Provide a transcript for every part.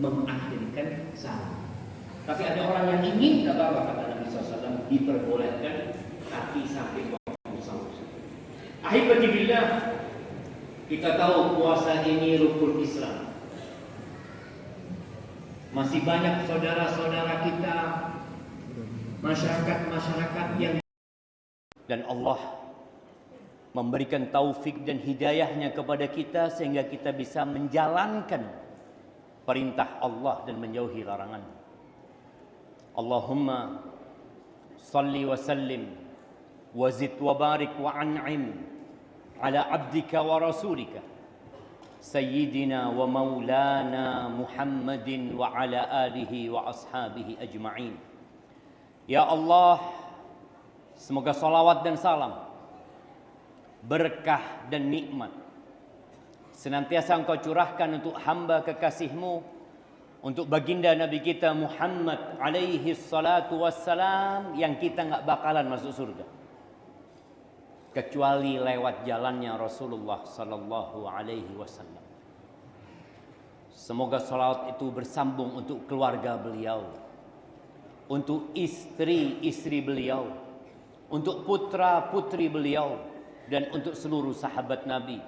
mengakhirkan salam. Tapi ada orang yang ingin, tak apa kata Nabi SAW, diperbolehkan kaki sampai waktu salam. Ahibati billah, kita tahu puasa ini rukun Islam. Masih banyak saudara-saudara kita, masyarakat-masyarakat yang, dan Allah memberikan taufik dan hidayahnya kepada kita sehingga kita bisa menjalankan perintah Allah dan menjauhi larangan. Allahumma salli wa sallim wa zid wa barik wa an'im ala abdika wa rasulika sayyidina wa maulana Muhammadin wa ala alihi wa ashabihi ajma'in. Ya Allah, semoga salawat dan salam, berkah dan nikmat senantiasa Engkau curahkan untuk hamba kekasih-Mu, untuk baginda Nabi kita Muhammad alaihi salatu wassalam, yang kita nggak bakalan masuk surga kecuali lewat jalannya Rasulullah sallallahu alaihi wasallam. Semoga salawat itu bersambung untuk keluarga beliau, untuk istri-istri beliau, untuk putra-putri beliau, dan untuk seluruh sahabat Nabi.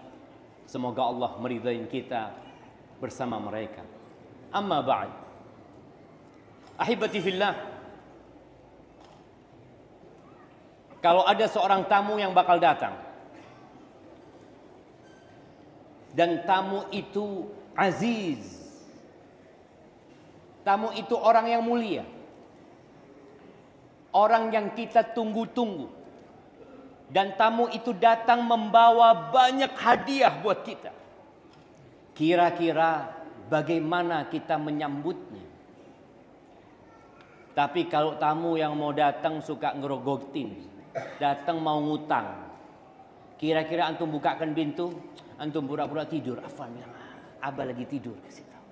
Semoga Allah meridai kita bersama mereka. Amma ba'd. Ahibati fillah, kalau ada seorang tamu yang bakal datang, dan tamu itu aziz, tamu itu orang yang mulia, orang yang kita tunggu-tunggu, dan tamu itu datang membawa banyak hadiah buat kita, kira-kira bagaimana kita menyambutnya? Tapi kalau tamu yang mau datang suka ngerogotin, datang mau ngutang, kira-kira antum bukakan pintu, antum pura-pura tidur, Afwan bilang, abah lagi tidur, kasih tahu.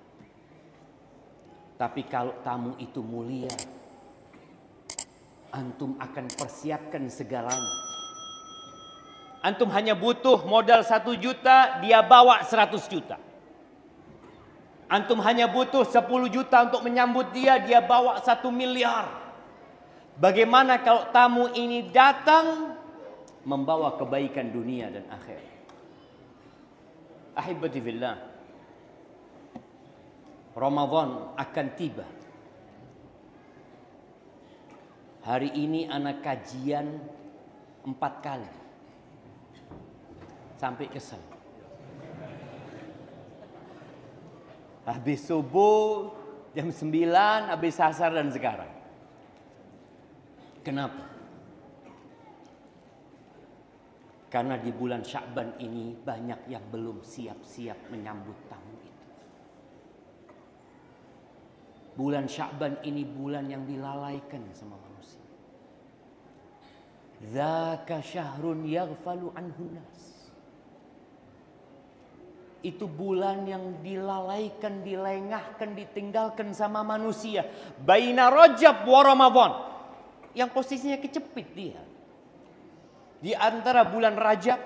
Tapi kalau tamu itu mulia, antum akan persiapkan segalanya. Antum hanya butuh modal 1 juta, dia bawa 100 juta. Antum hanya butuh 10 juta untuk menyambut dia, dia bawa 1 miliar. Bagaimana kalau tamu ini datang membawa kebaikan dunia dan akhirat? Ahibati fillah, Ramadan akan tiba. Hari ini anak kajian 4 kali sampai kesel. Habis subuh jam 9, habis asar dan sekarang. Kenapa? Karena di bulan Sya'ban ini banyak yang belum siap-siap menyambut tamu itu. Bulan Sya'ban ini bulan yang dilalaikan sama manusia. Dzaka syahrun yaghfalu anhu nas. Itu bulan yang dilalaikan, dilengahkan, ditinggalkan sama manusia. Baina Rajab wa Ramadan, yang posisinya kecepit dia. Di antara bulan Rajab,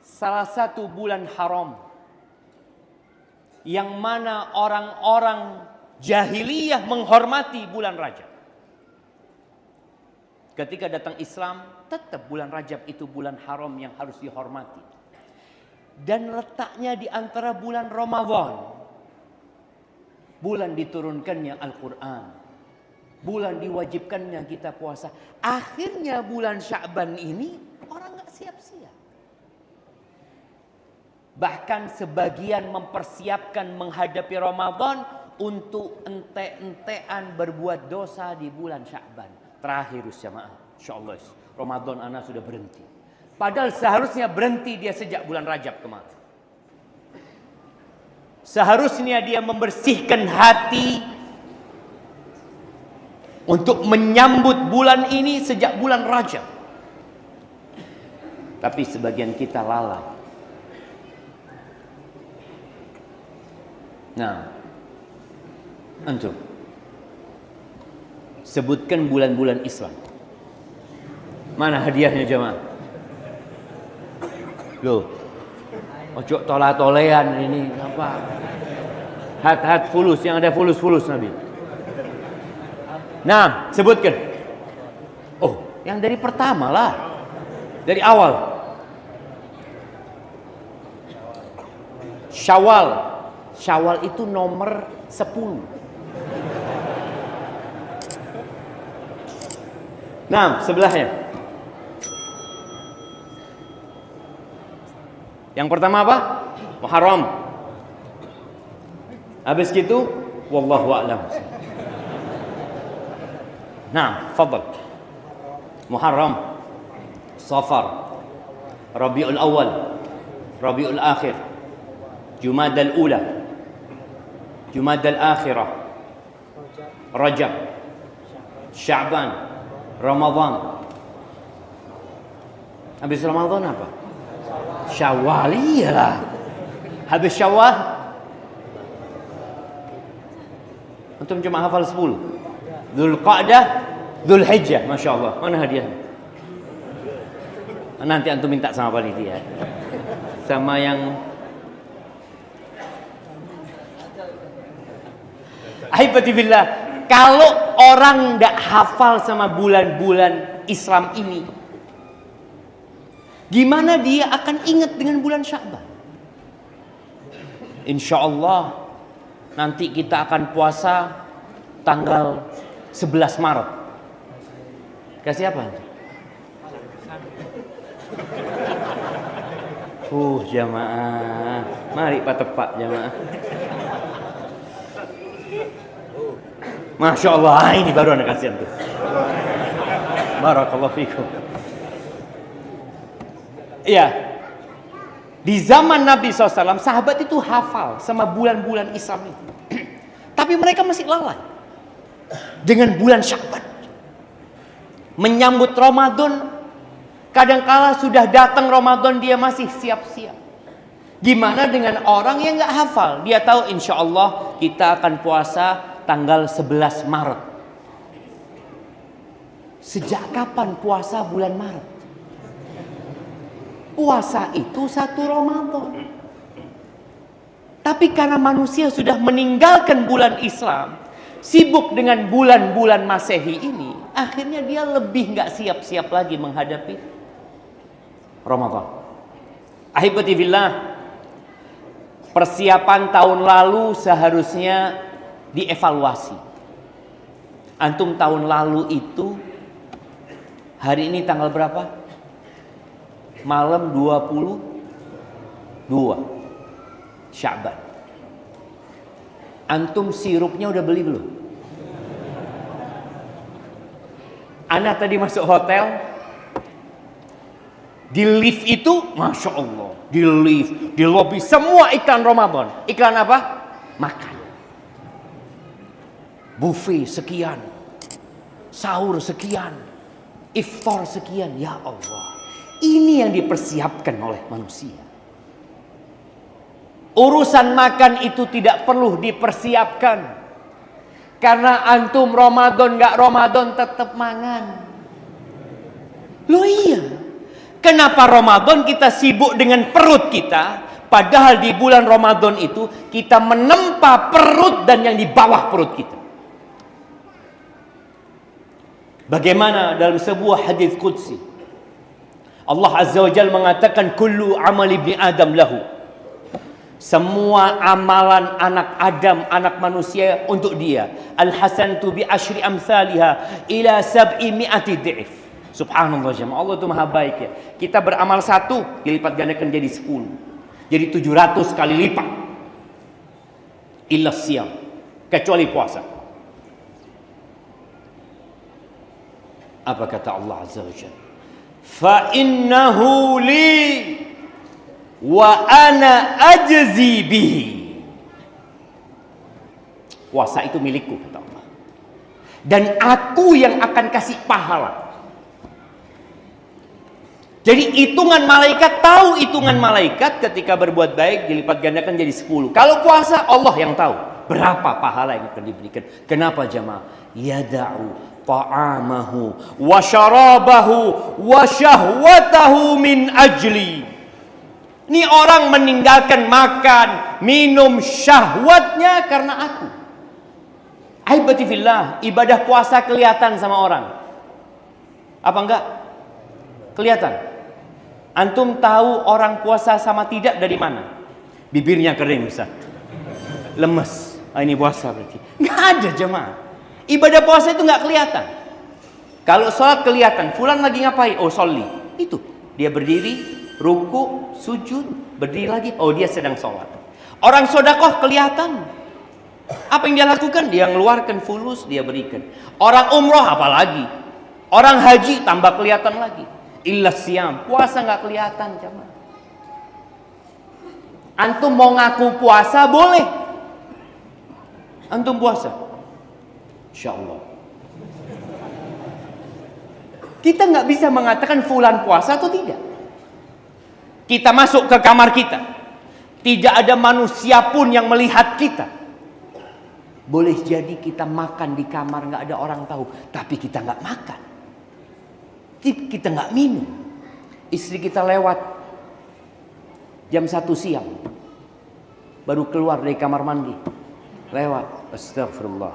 salah satu bulan haram, yang mana orang-orang jahiliyah menghormati bulan Rajab. Ketika datang Islam, tetap bulan Rajab itu bulan haram yang harus dihormati. Dan letaknya di antara bulan Ramadan, bulan diturunkannya Al-Quran, bulan diwajibkannya kita puasa. Akhirnya bulan Sya'ban ini orang gak siap-siap. Bahkan sebagian mempersiapkan menghadapi Ramadan untuk ente-entean berbuat dosa di bulan Sya'ban. Terakhir jamaah, insyaallah Ramadan ana sudah berhenti. Padahal seharusnya berhenti dia sejak bulan Rajab kemarin. Seharusnya dia membersihkan hati untuk menyambut bulan ini sejak bulan Rajab. Tapi sebagian kita lalai. Nah, antum sebutkan bulan-bulan Islam. Mana hadiahnya jemaah? Loh, ojo tola-tolean ini apa? Hat fulus, yang ada fulus Nabi. Nah, sebutkan. Oh, yang dari pertama lah. Dari awal. Syawal. Syawal itu nomor 10. Nah, sebelahnya. Yang pertama apa? Muharram. Habis gitu, wallahu a'lam. Nah, fadal. Muharram, Safar, Rabiul Awal, Rabiul Akhir, Jumadal Ula, Jumadal Akhirah, Rajab, Sya'ban, Ramadan. Habis Ramadan apa? Syawal, iyalah. Habis Syawal, antum cuma hafal 10. Dzulqa'dah, Dzulhijjah, Masya Allah. Mana hadiah? Nanti antum minta sama panitia. Sama yang Ahibati billah, kalau orang tidak hafal sama bulan-bulan Islam ini, gimana dia akan ingat dengan bulan Sya'ban? Insya Allah nanti kita akan puasa tanggal 11 Maret. Kasih apa? Jamaah. Mari Pak tepat jamaah. Masya Allah, ini baru anak kasihan tuh. Barakallahu fikum. Iya. Di zaman Nabi SAW, sahabat itu hafal sama bulan-bulan Islam itu. Tapi mereka masih lalai dengan bulan Sya'ban. Menyambut Ramadan, kadangkala sudah datang Ramadan dia masih siap-siap. Gimana dengan orang yang nggak hafal? Dia tahu insya Allah kita akan puasa tanggal 11 Maret. Sejak kapan puasa bulan Maret? Puasa itu 1 Ramadan. Tapi karena manusia sudah meninggalkan bulan Islam, sibuk dengan bulan-bulan Masehi ini, akhirnya dia lebih nggak siap-siap lagi menghadapi Ramadan. Ahibati fillah, persiapan tahun lalu seharusnya dievaluasi. Antum tahun lalu itu hari ini tanggal berapa? Malam 22 Sya'ban. Antum sirupnya udah beli belum? Ana tadi masuk hotel, di lift itu, Masya Allah, di lift, di lobi, semua iklan Ramadan. Iklan apa? Makan. Buffet sekian, sahur sekian, iftar sekian. Ya Allah, ini yang dipersiapkan oleh manusia. Urusan makan itu tidak perlu dipersiapkan, karena antum Ramadan gak Ramadan tetap mangan. Loh iya, kenapa Ramadan kita sibuk dengan perut kita, padahal di bulan Ramadan itu kita menempa perut dan yang di bawah perut kita. Bagaimana dalam sebuah hadis qudsi, Allah Azza wa Jalla mengatakan kullu amal ibni Adam lahu. Semua amalan anak Adam, anak manusia untuk dia. Al-hasanatu bi asyri amsalha ila 700 dhi'f. Subhanallah jemaah, Allah itu maha baik ya. Kita beramal 1 dilipat gandakan jadi 10. Jadi 700 kali lipat. Illa siyam, kecuali puasa. Apa kata Allah Azza wa Jalla? Fa innahu li wa ana ajzi bihi. Puasa itu milikku kata Allah, dan aku yang akan kasih pahala. Jadi hitungan malaikat, tahu hitungan malaikat ketika berbuat baik dilipat gandakan jadi 10. Kalau puasa Allah yang tahu berapa pahala yang akan diberikan. Kenapa jemaah? Yada'u ta'amahu wa syarabahu wa syahwatahu min ajli. Ini orang meninggalkan makan, minum, syahwatnya karena aku. Ahibati fillah, ibadah puasa kelihatan sama orang. Apa enggak? Kelihatan. Antum tahu orang puasa sama tidak dari mana? Bibirnya kering, Ustaz. Lemes. Ini puasa berarti. Enggak ada jemaah. Ibadah puasa itu enggak kelihatan. Kalau sholat kelihatan, fulan lagi ngapain? Oh, sholli. Itu. Dia berdiri, ruku, sujud, berdiri lagi. Oh, dia sedang sholat. Orang sedekah kelihatan. Apa yang dia lakukan? Dia mengeluarkan fulus, dia berikan. Orang umroh apalagi. Orang haji tambah kelihatan lagi. Illa siyam. Puasa nggak kelihatan, jemaah. Antum mau ngaku puasa boleh. Antum puasa. Insyaallah. Kita nggak bisa mengatakan fulan puasa atau tidak. Kita masuk ke kamar kita, tidak ada manusia pun yang melihat kita. Boleh jadi kita makan di kamar nggak ada orang tahu, tapi kita nggak makan, kita nggak minum. Istri kita lewat jam 1 siang, baru keluar dari kamar mandi, lewat, astagfirullah,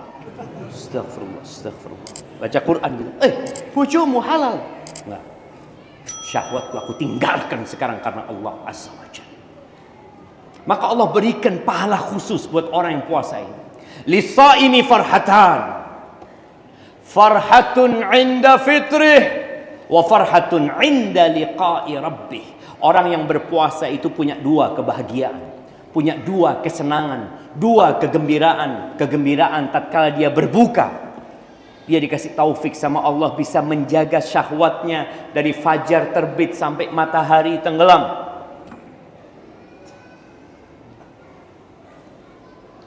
astagfirullah, astagfirullah. Baca Quran gitu. Bojomu halal. Enggak. Syahwatku aku tinggalkan sekarang karena Allah Azza wa Jalla. Maka Allah berikan pahala khusus buat orang yang puasa ini. Lisaimi farhatan. Farhatun 'inda fitrih wa farhatun 'inda liqa'i rabbih. Orang yang berpuasa itu punya dua kebahagiaan, punya dua kesenangan, dua kegembiraan. Kegembiraan tatkala dia berbuka. Dia dikasih taufik sama Allah bisa menjaga syahwatnya dari fajar terbit sampai matahari tenggelam.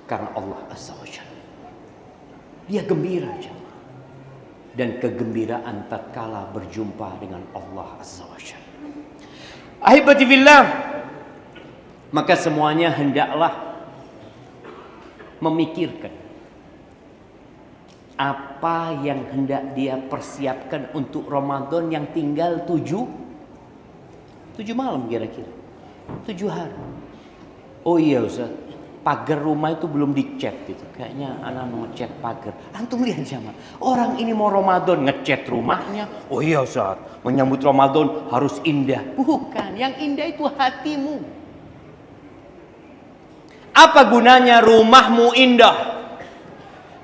Karena Allah Azza wa Jalla. Dia gembira, jemaah. Dan kegembiraan tatkala berjumpa dengan Allah Azza wa Jalla. Ahibati fillah, maka semuanya hendaklah memikirkan apa yang hendak dia persiapkan untuk Ramadan yang tinggal 7 malam kira-kira. 7 hari. Oh iya Ustaz, pagar rumah itu belum dicat gitu. Kayaknya anak mau ngecat pagar. Antum lihat jamaah, orang ini mau Ramadan ngecat rumahnya. Oh iya Ustaz, menyambut Ramadan harus indah. Bukan, yang indah itu hatimu. Apa gunanya rumahmu indah?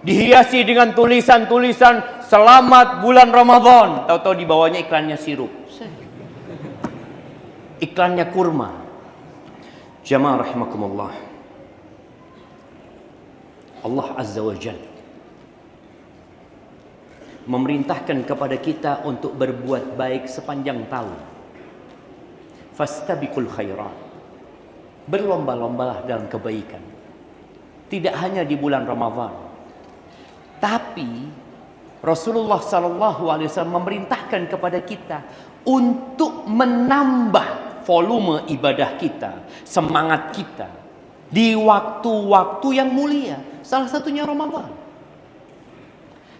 Dihiasi dengan tulisan-tulisan selamat bulan Ramadan. Tahu-tahu di bawahnya iklannya sirup. Iklannya kurma. Jamaah rahimakumullah. Allah Azza wa Jalla memerintahkan kepada kita untuk berbuat baik sepanjang tahun. Fastabiqul khairat. Berlomba-lombalah dalam kebaikan. Tidak hanya di bulan Ramadan. Tapi Rasulullah SAW memerintahkan kepada kita untuk menambah volume ibadah kita, semangat kita di waktu-waktu yang mulia. Salah satunya Ramadan.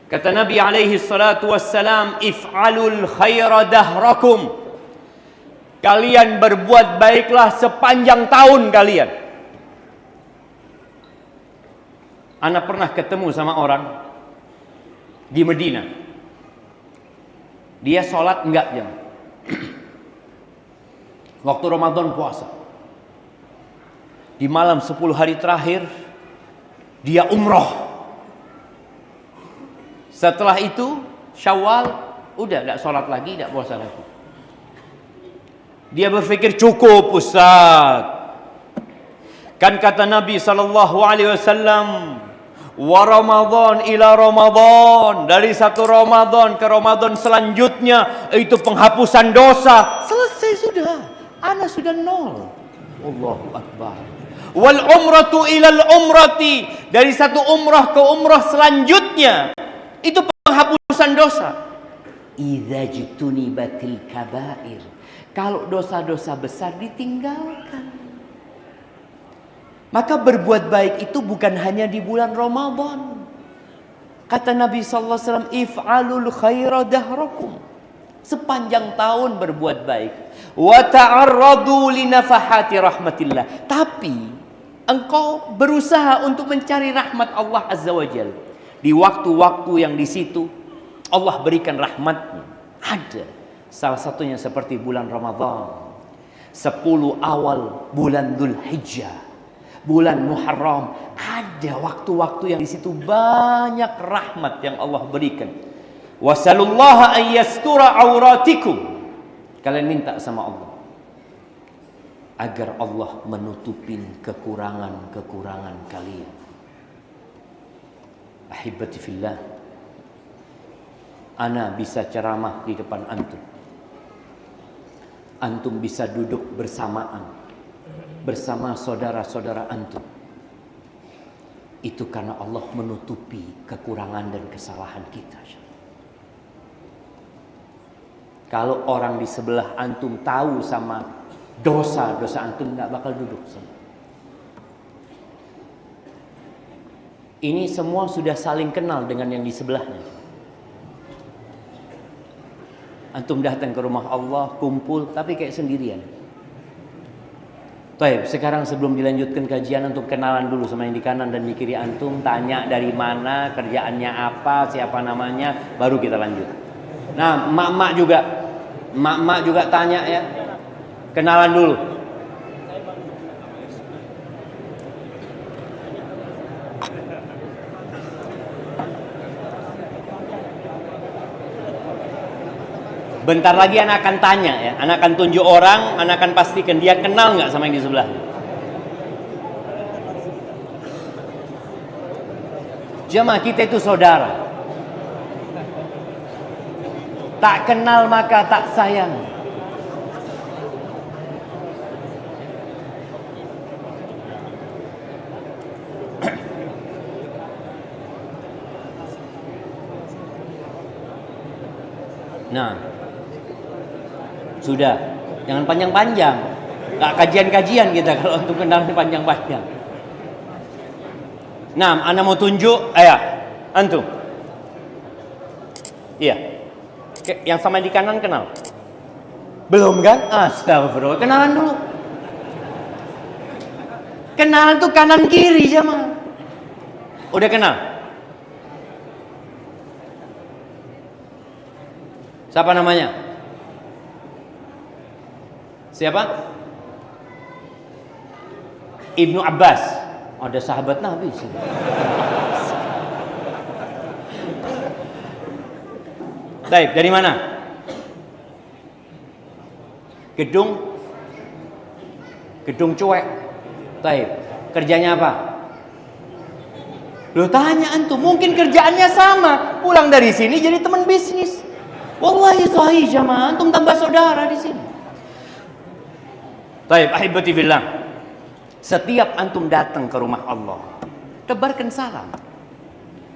Kata Nabi alaihi salatu wassalam, if'alul khaira dahrakum. Kalian berbuat baiklah sepanjang tahun kalian. Ana pernah ketemu sama orang di Medina. Dia sholat enggak jam. Waktu Ramadan puasa. Di malam 10 hari terakhir dia umroh. Setelah itu Syawal udah enggak sholat lagi, enggak puasa lagi. Dia berpikir cukup Ustaz. Kan kata Nabi SAW, wa Ramadan ila Ramadan, dari satu Ramadan ke Ramadan selanjutnya itu penghapusan dosa. Selesai sudah. Ana sudah nol. Allahu Akbar. Wal umratu ilal umrati, dari satu umrah ke umrah selanjutnya itu penghapusan dosa. Idza jtunibatil kabair, kalau dosa-dosa besar ditinggalkan. Maka berbuat baik itu bukan hanya di bulan Ramadan. Kata Nabi sallallahu alaihi wasallam, if'alul khaira dahrakum. sepanjang tahun berbuat baik. Wa ta'arradu li nafahati rahmatillah. Tapi engkau berusaha untuk mencari rahmat Allah Azza wa Jalla di waktu-waktu yang di situ Allah berikan rahmatnya. Ada salah satunya seperti bulan Ramadan, 10 awal bulan Dzulhijjah, bulan Muharram. Ada waktu-waktu yang di situ banyak rahmat yang Allah berikan. Wasallallahu an yastura auratikum. Kalian minta sama Allah agar Allah menutupin kekurangan-kekurangan kalian. Ahibati fillah, ana bisa ceramah di depan antum. Antum bisa duduk bersamaan bersama saudara-saudara antum. Itu karena Allah menutupi kekurangan dan kesalahan kita. Kalau orang di sebelah antum tahu sama dosa-dosa antum, nggak bakal duduk sama. Ini semua sudah saling kenal dengan yang di sebelahnya. Antum datang ke rumah Allah, kumpul, tapi kayak sendirian. Baik, sekarang sebelum dilanjutkan kajian, antum kenalan dulu sama yang di kanan dan di kiri antum. Tanya dari mana, kerjaannya apa, siapa namanya, baru kita lanjut. Nah, emak-emak juga tanya ya. Kenalan dulu. Bentar lagi anak akan tanya ya, anak akan tunjuk orang, anak akan pastikan dia kenal nggak sama yang di sebelah. Jemaah, kita itu saudara. Tak kenal maka tak sayang. Nah, sudah, jangan panjang-panjang. Gak kajian-kajian kita kalau untuk kenalan panjang-panjang. Nah, ana mau tunjuk, antum. Iya. Yang sama di kanan kenal? Belum kan? Astagfirullah, kenalan dulu. Kenalan tuh kanan kiri jemaah. Udah kenal? Siapa namanya? Siapa? Ibnu Abbas. Ada sahabat Nabi sih. Baik, dari mana? Gedung cuek. Baik, kerjanya apa? Lo tanya antum, mungkin kerjaannya sama. Pulang dari sini jadi teman bisnis. Wallahi sahih jamaah, antum tambah saudara di sini. Baik, ahibati fillah. Setiap antum datang ke rumah Allah, tebarkan salam.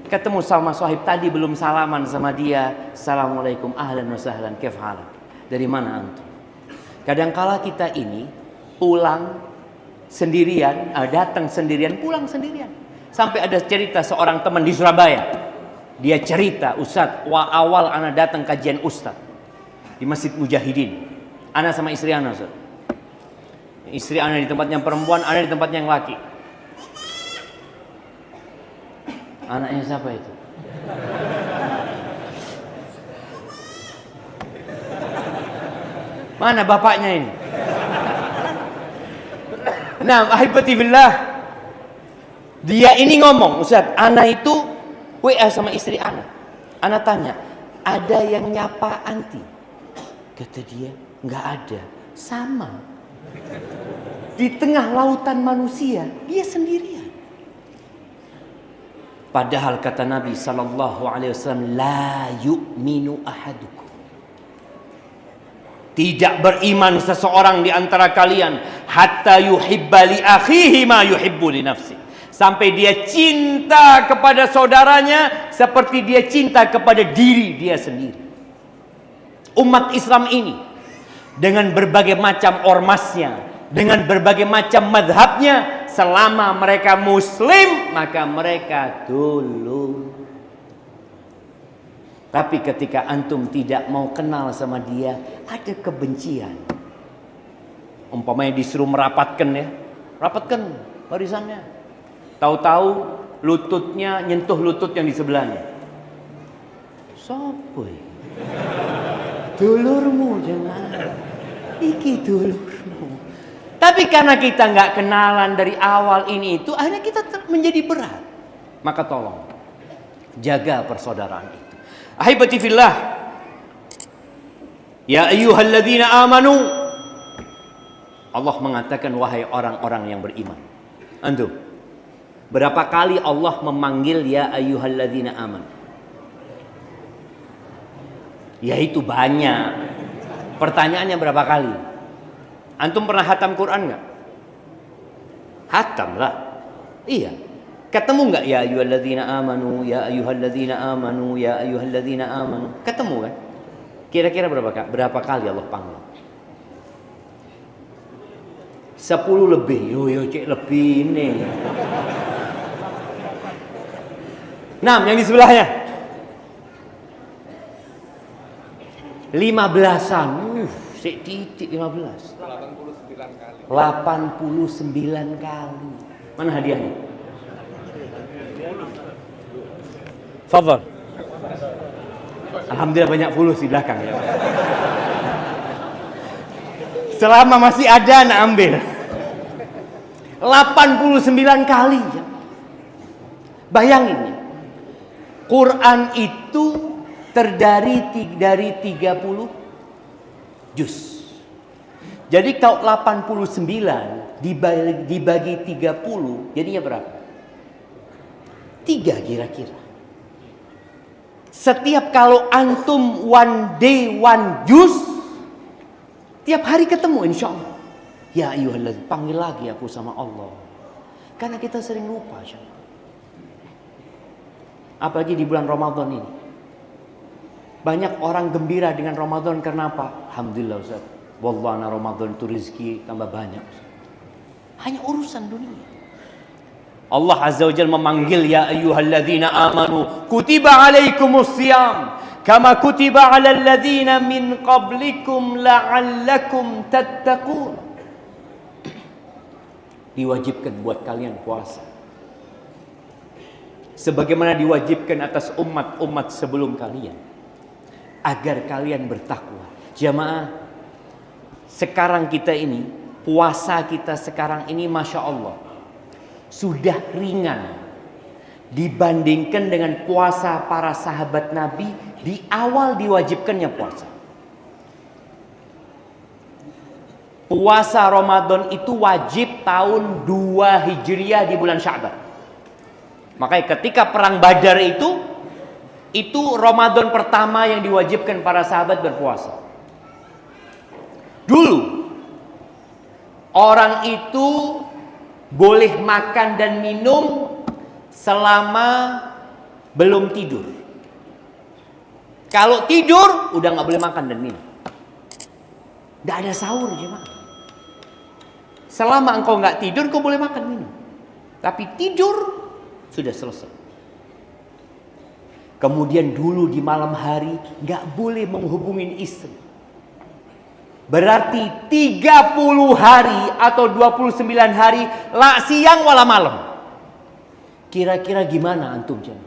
Ketemu sama sahib tadi belum salaman sama dia, assalamualaikum ahlan wa sahlan, kaif halak? Dari mana antum? Kadangkala kita ini pulang sendirian, datang sendirian, pulang sendirian. Sampai ada cerita seorang teman di Surabaya. Dia cerita, Ustaz, awal ana datang kajian Ustaz di Masjid Mujahidin. Ana sama istri ana, Ustaz. Istri ana di tempat yang perempuan, ana di tempat yang laki. Anaknya siapa itu? Mana bapaknya ini? Nah, ahibati billah. Dia ini ngomong, Ustaz, ana itu WA sama istri ana. Ana tanya, ada yang nyapa anti? Kata dia, nggak ada. Sama. Di tengah lautan manusia, dia sendirian. Padahal kata Nabi SAW, la yu'minu ahadukum. Tidak beriman seseorang di antara kalian hatta yuhibba li akhihi ma yuhibbu li nafsi. Sampai dia cinta kepada saudaranya seperti dia cinta kepada diri dia sendiri. Umat Islam ini dengan berbagai macam ormasnya, dengan berbagai macam madhabnya, selama mereka muslim maka mereka dulu. Tapi ketika antum tidak mau kenal sama dia, ada kebencian. Umpamanya disuruh merapatkan ya, rapatkan barisannya. Tahu-tahu lututnya nyentuh lutut yang di sebelahnya. Sopo? Dulurmu jangan. Iki dulurmu. Tapi karena kita nggak kenalan dari awal ini itu, akhirnya kita menjadi berat. Maka tolong jaga persaudaraan itu. Ahibati fillah, ya ayyuhalladzina amanu. Allah mengatakan wahai orang-orang yang beriman. Antum, berapa kali Allah memanggil ya ayyuhalladzina amanu? Yaitu banyak. Pertanyaannya berapa kali? Antum pernah hatam Quran nggak? Hatam lah. Iya. Ketemu nggak ya ayyuhalladzina amanu, ya ayyuhalladzina amanu, ya ayyuhalladzina amanu? Ketemu kan? Kira-kira berapa kali Allah panggil? 10 lebih. Yo cek lebih ini. 6 yang di sebelahnya. 15-an. Sik titik 15. 89 kali. 89 kali. Mana hadiahnya? Fadhal. Alhamdulillah banyak fulus di belakang ya. Selama masih ada nak ambil. 89 kali ya. Bayangin ya. Quran itu terdiri dari 30 juz. Jadi kalau 89 dibagi 30 jadinya berapa? 3 kira-kira. Setiap kalau antum one day one juz, tiap hari ketemu insya Allah. Ya ayyuhalladzina, panggil lagi aku sama Allah. Karena kita sering lupa. Apalagi di bulan Ramadan ini. Banyak orang gembira dengan Ramadan karena apa? Alhamdulillah Ustaz. Wallahi Ramadan itu rezeki tambah banyak. Hanya urusan dunia. Allah Azza wa Jalla memanggil ya ayyuhalladzina amanu kutiba alaikumus siyam kama kutiba alal ladzina min qablikum la'allakum tattaqun. Diwajibkan buat kalian puasa sebagaimana diwajibkan atas umat-umat sebelum kalian agar kalian bertakwa. Jamaah, sekarang kita ini puasa kita sekarang ini Masya Allah sudah ringan dibandingkan dengan puasa para sahabat Nabi di awal diwajibkannya puasa. Puasa Ramadan itu wajib tahun 2 Hijriah di bulan Sya'ban. Makanya ketika perang Badar itu Ramadan pertama yang diwajibkan para sahabat berpuasa. Dulu orang itu boleh makan dan minum selama belum tidur. Kalau tidur udah nggak boleh makan dan minum. Nggak ada sahur jemaah. Selama engkau nggak tidur kau boleh makan minum. Tapi tidur sudah selesai. Kemudian dulu di malam hari nggak boleh menghubungin istri. Berarti 30 hari atau 29 hari la siang wala malam. Kira-kira gimana antum jemaah?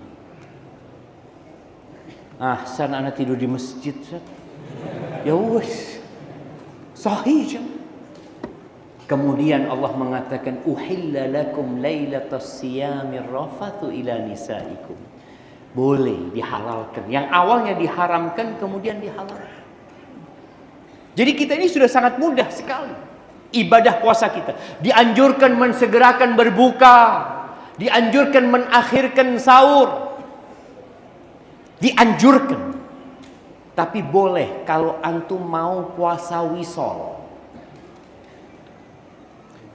Sana anak tidur di masjid. Ya wes. Sahih jemaah. Kemudian Allah mengatakan uhilla lakum lailatas siyamir rafathu ila nisaikum. Boleh dihalalkan. Yang awalnya diharamkan kemudian dihalalkan. Jadi kita ini sudah sangat mudah sekali ibadah puasa kita. Dianjurkan mensegerakan berbuka, dianjurkan mengakhirkan sahur, dianjurkan. Tapi boleh kalau antum mau puasa wisol.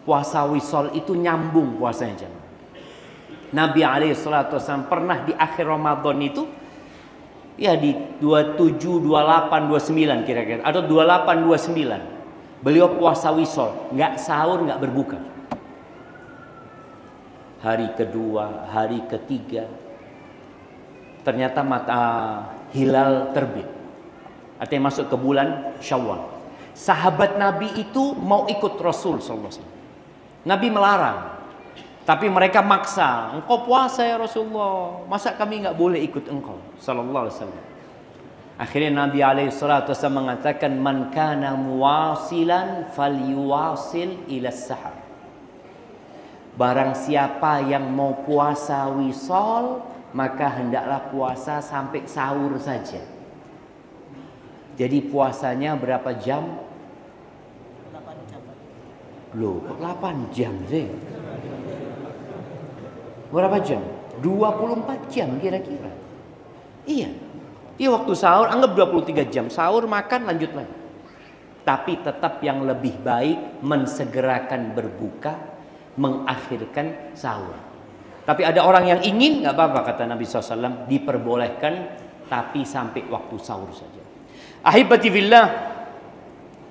Puasa wisol itu nyambung puasanya. Nabi SAW pernah di akhir Ramadan itu ya di 27, 28, 29 kira-kira atau 28, 29 beliau puasa wisol, nggak sahur, nggak berbuka. Hari kedua, hari ketiga ternyata hilal terbit. Artinya masuk ke bulan Syawal. Sahabat Nabi itu mau ikut Rasul sallallahu alaihi wasallam. Nabi melarang. Tapi mereka maksa, engkau puasa ya Rasulullah, masa kami nggak boleh ikut engkau sallallahu alaihi wasallam. Akhirnya Nabi alaihi salatu wasallam mengatakan, man kana muwasilan falyuwasil ila sahar. Barang siapa yang mau puasa wisol, maka hendaklah puasa sampai sahur saja. Jadi puasanya berapa jam? 8 jam. Loh, kok 8 jam sih? Berapa jam? 24 jam kira-kira. Iya. Dia waktu sahur anggap 23 jam. Sahur, makan, lanjut lagi. Tapi tetap yang lebih baik mensegerakan berbuka, mengakhirkan sahur. Tapi ada orang yang ingin, nggak apa-apa kata Nabi SAW, diperbolehkan, tapi sampai waktu sahur saja. Ahibati fillah,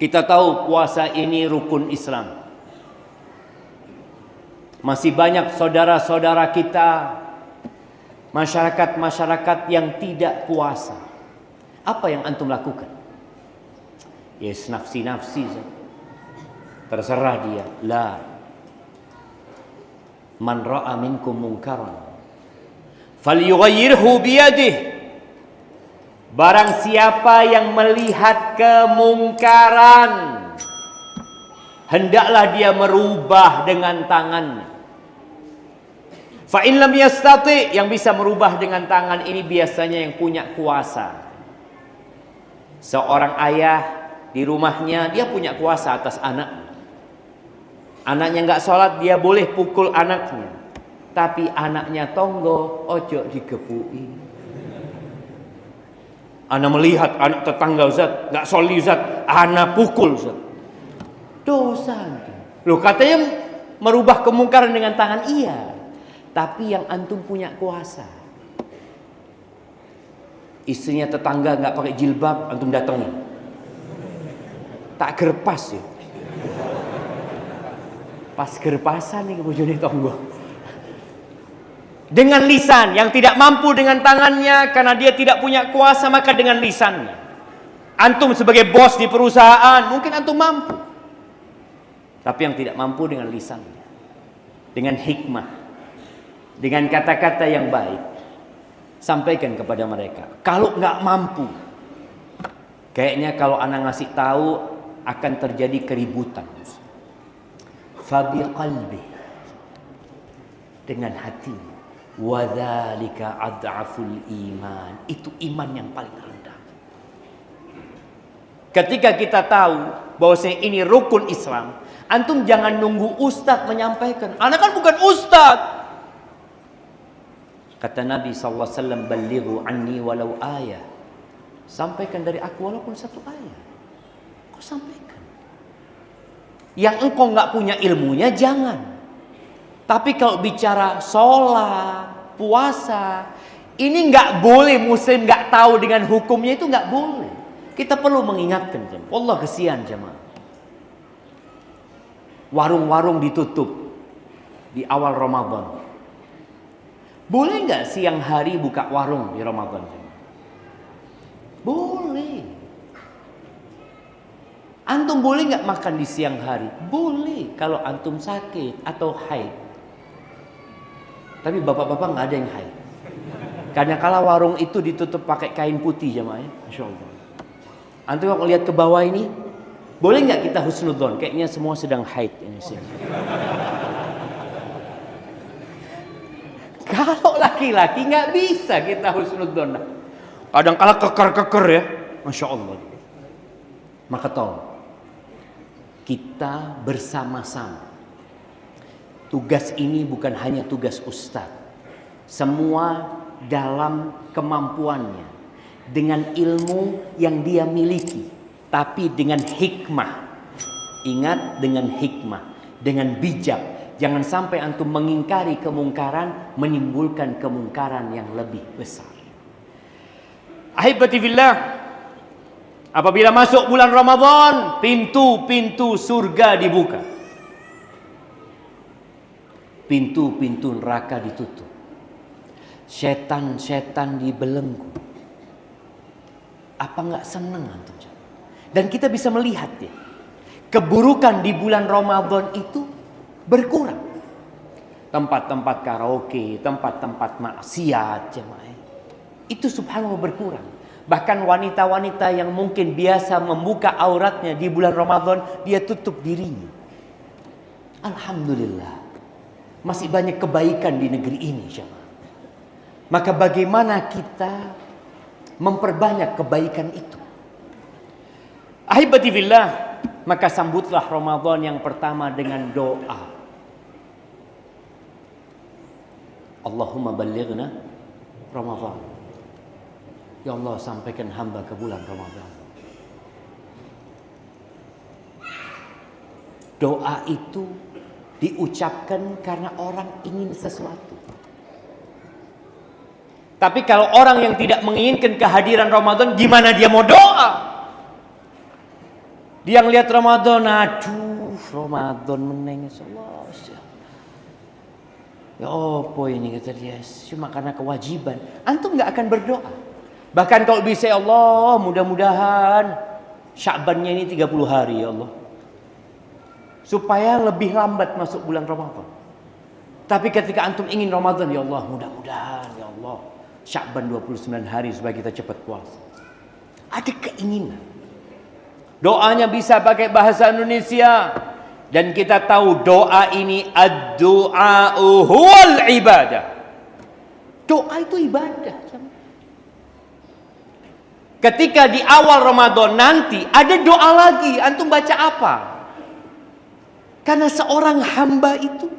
kita tahu puasa ini rukun Islam. Masih banyak saudara-saudara kita, masyarakat-masyarakat yang tidak puasa. Apa yang antum lakukan? Yes, nafsi-nafsi. Terserah dia. La. Man ra'a minkum munkaran falyughayyirhu biyadihi. Barang siapa yang melihat kemungkaran, hendaklah dia merubah dengan tangannya. Fa in lam yastati, yang bisa merubah dengan tangan ini biasanya yang punya kuasa. Seorang ayah di rumahnya, dia punya kuasa atas anak. Anaknya nggak sholat, dia boleh pukul anaknya. Tapi anaknya tonggo, ojo dikepui. Anak melihat anak tetangga Ustaz, nggak sholat Ustaz, anak pukul Ustaz. Dosa. Loh, katanya merubah kemungkaran dengan tangan, iya. Tapi yang antum punya kuasa. Istrinya tetangga nggak pakai jilbab, antum datengin. Tak gerpas ya. Pas gerpasan nih bojone tonggo. Dengan lisan, yang tidak mampu dengan tangannya karena dia tidak punya kuasa, maka dengan lisannya. Antum sebagai bos di perusahaan, mungkin antum mampu. Tapi yang tidak mampu dengan lisannya. Dengan hikmah. Dengan kata-kata yang baik, sampaikan kepada mereka. Kalau nggak mampu, kayaknya kalau anak ngasih tahu akan terjadi keributan. Fabi qalbi, dengan hati. Wadzalika ad'aful iman. Itu iman yang paling rendah. Ketika kita tahu bahwasanya ini rukun Islam, antum jangan nunggu ustadz menyampaikan. Anak kan bukan ustadz. Kata Nabi SAW, balighu anni walau ayah. Sampaikan dari aku walaupun satu ayat. Kau sampaikan. Yang engkau nggak punya ilmunya jangan. Tapi kalau bicara sholat, puasa, ini nggak boleh muslim nggak tahu dengan hukumnya, itu nggak boleh. Kita perlu mengingatkan jemaah. Allah kesian jemaah. Warung-warung ditutup di awal Ramadan. Boleh nggak siang hari buka warung di Ramadan? Boleh. Antum boleh nggak makan di siang hari? Boleh kalau antum sakit atau haid. Tapi bapak-bapak nggak ada yang haid. Karena kalau warung itu ditutup pakai kain putih jemaah, Masya Allah. Antum kalau lihat ke bawah ini, boleh nggak kita husnudzon? Kayaknya semua sedang haid ini sih. Kalau laki-laki nggak bisa kita husnudzon. Kadang kala keker-keker ya, Masya Allah. Maka tolong kita bersama-sama. Tugas ini bukan hanya tugas ustadz. Semua dalam kemampuannya, dengan ilmu yang dia miliki, tapi dengan hikmah. Ingat, dengan hikmah, dengan bijak. Jangan sampai antum mengingkari kemungkaran, menimbulkan kemungkaran yang lebih besar. Ahibati fillah, apabila masuk bulan Ramadan, pintu-pintu surga dibuka. Pintu-pintu neraka ditutup. Setan-setan dibelenggu. Apa nggak seneng antum? Dan kita bisa melihat ya, keburukan di bulan Ramadan itu berkurang. Tempat-tempat karaoke, tempat-tempat maksiat jemaah, itu subhanallah berkurang. Bahkan wanita-wanita yang mungkin biasa membuka auratnya di bulan Ramadan, dia tutup dirinya. Alhamdulillah, masih banyak kebaikan di negeri ini jemaah. Maka bagaimana kita memperbanyak kebaikan itu? Ahibati fillah, maka sambutlah Ramadan yang pertama dengan doa. Allahumma ballighna Ramadan. Ya Allah, sampaikan hamba ke bulan Ramadan. Doa itu diucapkan karena orang ingin sesuatu. Tapi kalau orang yang tidak menginginkan kehadiran Ramadan, gimana dia mau doa? Dia ngelihat Ramadan, aduh, Ramadan menengis Allah. Ya apa ini, kata dia, cuma karena kewajiban. Antum nggak akan berdoa. Bahkan kalau bisa, ya Allah, mudah-mudahan Sya'bannya ini 30 hari ya Allah, supaya lebih lambat masuk bulan Ramadan. Tapi ketika antum ingin Ramadan, ya Allah, mudah-mudahan ya Allah Sya'ban 29 hari supaya kita cepat puasa. Ada keinginan. Doanya bisa pakai bahasa Indonesia. Dan kita tahu doa ini ad-du'a'u huwal ibadah. Doa itu ibadah. Ketika di awal Ramadan nanti ada doa lagi, antum baca apa? Karena seorang hamba itu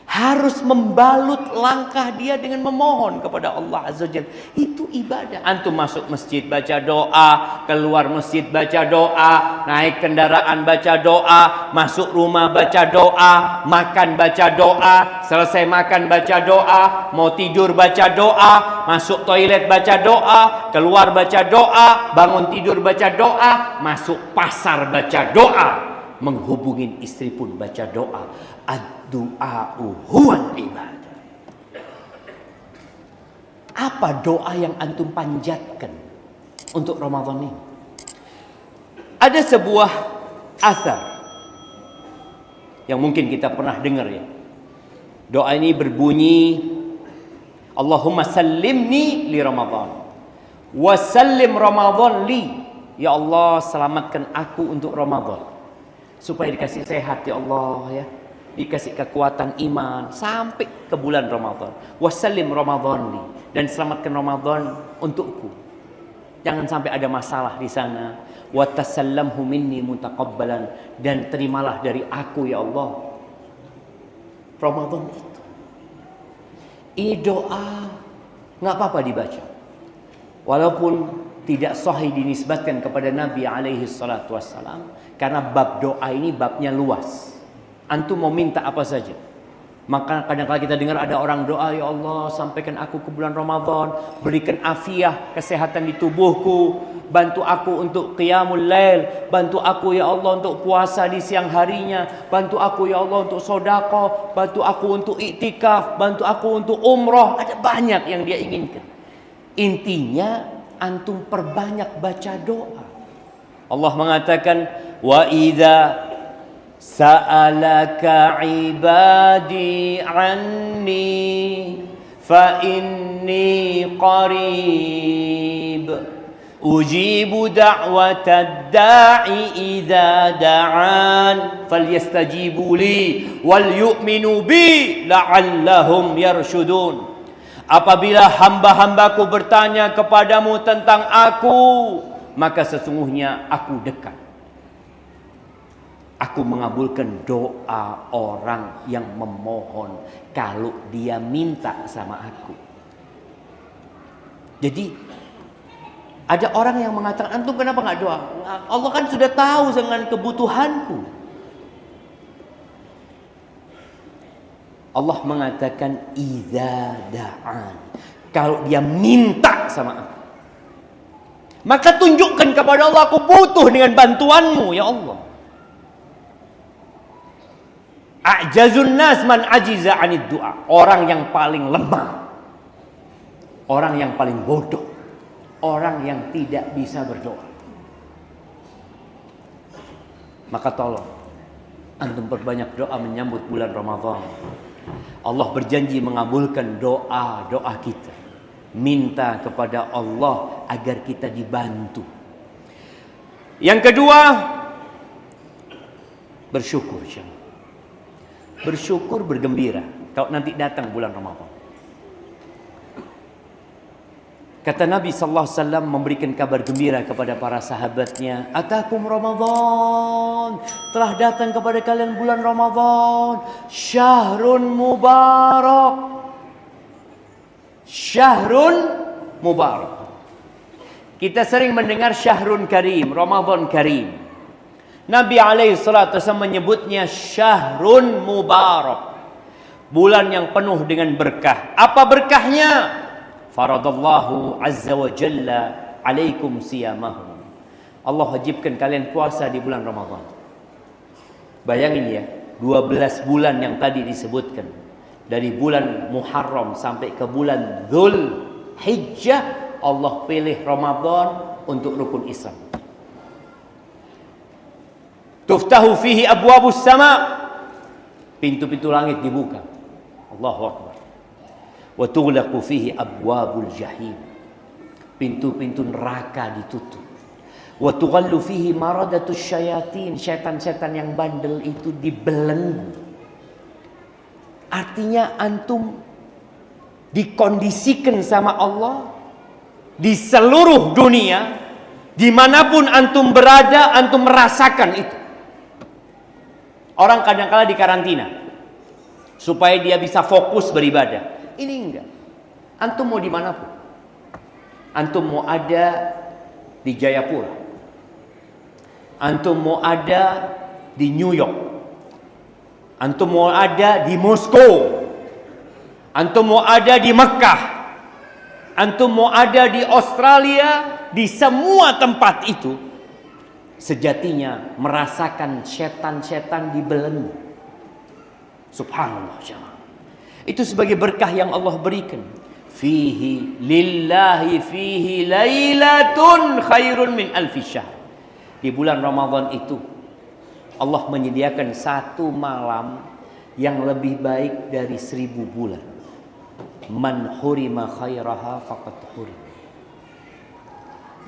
harus membalut langkah dia dengan memohon kepada Allah Azza wa Jalla. Itu ibadah. Antum masuk masjid baca doa, keluar masjid baca doa, naik kendaraan baca doa, masuk rumah baca doa, makan baca doa, selesai makan baca doa, mau tidur baca doa, masuk toilet baca doa, keluar baca doa, bangun tidur baca doa, masuk pasar baca doa, menghubungi istri pun baca doa. Ad-du'a'u huwal ibadah. Apa doa yang antum panjatkan untuk Ramadan ini? Ada sebuah asar yang mungkin kita pernah dengar ya. Doa ini berbunyi, Allahumma sallimni li Ramadan wa sallim Ramadan li. Ya Allah, selamatkan aku untuk Ramadan, supaya dikasih sehat ya Allah ya, dikasih kekuatan iman sampai ke bulan Ramadan. Wasallim Ramadan li, dan selamatkan Ramadan untukku. Jangan sampai ada masalah di sana. Wa tasallamhu minni mutaqabbalan, dan terimalah dari aku ya Allah Ramadan itu. Ini doa nggak apa-apa dibaca, walaupun tidak sahih dinisbatkan kepada Nabi alaihi salatu wassalam, karena bab doa ini babnya luas. Antum mau minta apa saja. Maka kadang-kadang kita dengar ada orang doa, ya Allah sampaikan aku ke bulan Ramadan, berikan afiah, kesehatan di tubuhku, bantu aku untuk qiyamul lail, bantu aku ya Allah untuk puasa di siang harinya, bantu aku ya Allah untuk sedekah, bantu aku untuk iktikaf, bantu aku untuk umroh. Ada banyak yang dia inginkan. Intinya antum perbanyak baca doa. Allah mengatakan, wa idza sa'alaka ibadi anni fa inni qarib ujibu da'watad da'i idza da'an falyastajibu li wal yu'minu bi la'allahum yarshudun. Apabila hamba-hambaku bertanya kepadamu tentang aku, maka sesungguhnya aku dekat. Aku mengabulkan doa orang yang memohon kalau dia minta sama aku. Jadi ada orang yang mengatakan, antum kenapa nggak doa? Allah kan sudah tahu dengan kebutuhanku. Allah mengatakan idza da'an, kalau dia minta sama aku, maka tunjukkan kepada Allah, aku butuh dengan bantuanmu ya Allah. A'jazun nas man ajiza 'anid du'a. Orang yang paling lemah, orang yang paling bodoh, orang yang tidak bisa berdoa. Maka tolong antum perbanyak doa menyambut bulan Ramadan. Allah berjanji mengabulkan doa-doa kita. Minta kepada Allah agar kita dibantu. Yang kedua, bersyukur. Bersyukur, bergembira kalau nanti datang bulan Ramadan. Kata Nabi sallallahu alaihi wasallam memberikan kabar gembira kepada para sahabatnya, "Atakum Ramadan, telah datang kepada kalian bulan Ramadan, syahrun mubarak." Syahrun mubarak. Kita sering mendengar syahrun karim, Ramadan karim. Nabi alaihi salatu wasallam menyebutnya syahrun mubarak. Bulan yang penuh dengan berkah. Apa berkahnya? Faradallahu azza wa jalla alaikum siyamahu. Allah wajibkan kalian puasa di bulan Ramadan. Bayangin ya, 12 bulan yang tadi disebutkan. Dari bulan Muharram sampai ke bulan Dzul Hijjah, Allah pilih Ramadan untuk rukun Islam. Tuftahu fihi abwabus sama. Pintu-pintu langit dibuka. Allahu Akbar. Wa tughlaqu fihi abwabul jahim. Pintu-pintu neraka ditutup. Wa tughallu fihi maradatus syayatin. Setan-setan yang bandel itu dibelenggu. Artinya antum dikondisikan sama Allah di seluruh dunia, dimanapun antum berada, antum merasakan itu. Orang kadang-kala di karantina supaya dia bisa fokus beribadah. Ini enggak. Antum mau dimanapun. Antum mau ada di Jayapura. Antum mau ada di New York. Antum mau ada di Moskow. Antum mau ada di Mekah. Antum mau ada di Australia. Di semua tempat itu, sejatinya merasakan setan-setan dibelenggu. Subhanallah jemaah. Itu sebagai berkah yang Allah berikan. Fihi lillahi fihi lailatun khairun min alfi syahr. Di bulan Ramadan itu Allah menyediakan satu malam yang lebih baik dari 1000 bulan. Man hurima khairaha faqad hurim.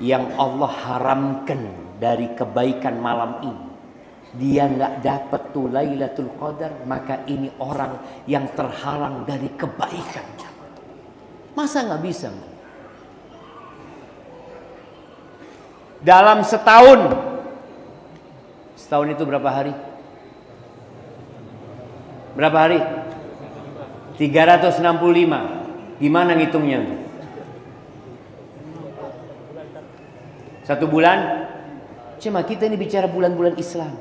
Yang Allah haramkan dari kebaikan malam ini, dia nggak dapat tuh Lailatul Qadar, maka ini orang yang terhalang dari kebaikan. Masa nggak bisa? Dalam setahun itu berapa hari? Berapa hari? 365. Gimana ngitungnya? Satu bulan? Cuma kita ini bicara bulan-bulan Islam.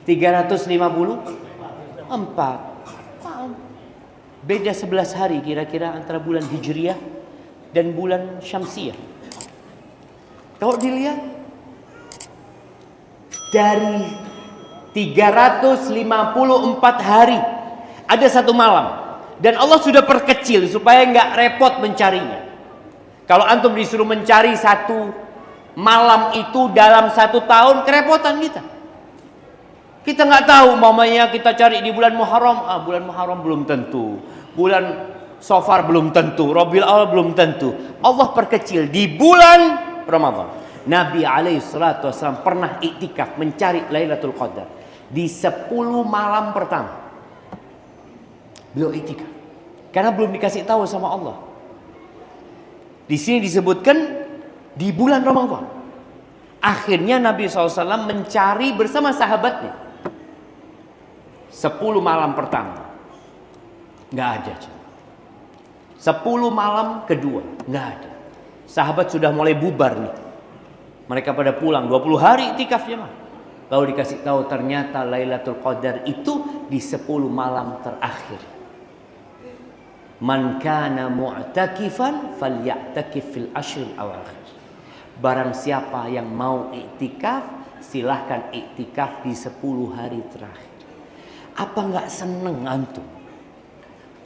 354. Beda 11 hari kira-kira antara bulan Hijriah dan bulan Syamsiah. Kalau dilihat dari 354 hari ada satu malam, dan Allah sudah perkecil supaya nggak repot mencarinya. Kalau antum disuruh mencari satu malam itu dalam 1 tahun, kerepotan kita. Kita nggak tahu, mamanya kita cari di bulan Muharram, bulan Muharram belum tentu, bulan Safar belum tentu, Rabiul Awal belum tentu. Allah perkecil di bulan Ramadan. Nabi alaihi salatu wasallam pernah iktikaf mencari Lailatul Qadar di 10 malam pertama. Beliau iktikaf karena belum dikasih tahu sama Allah. Di sini disebutkan di bulan Ramadan. Akhirnya Nabi SAW mencari bersama sahabatnya. 10 malam pertama nggak ada. 10 malam kedua nggak ada. Sahabat sudah mulai bubar nih. Mereka pada pulang 20 hari iktikafnya mah. Lalu dikasih tahu ternyata Lailatul Qadar itu di 10 malam terakhir. Man kana mu'takifan falya'takif fil ashril awakhir. Barang siapa yang mau iktikaf, silahkan iktikaf di 10 hari terakhir. Apa nggak seneng antum?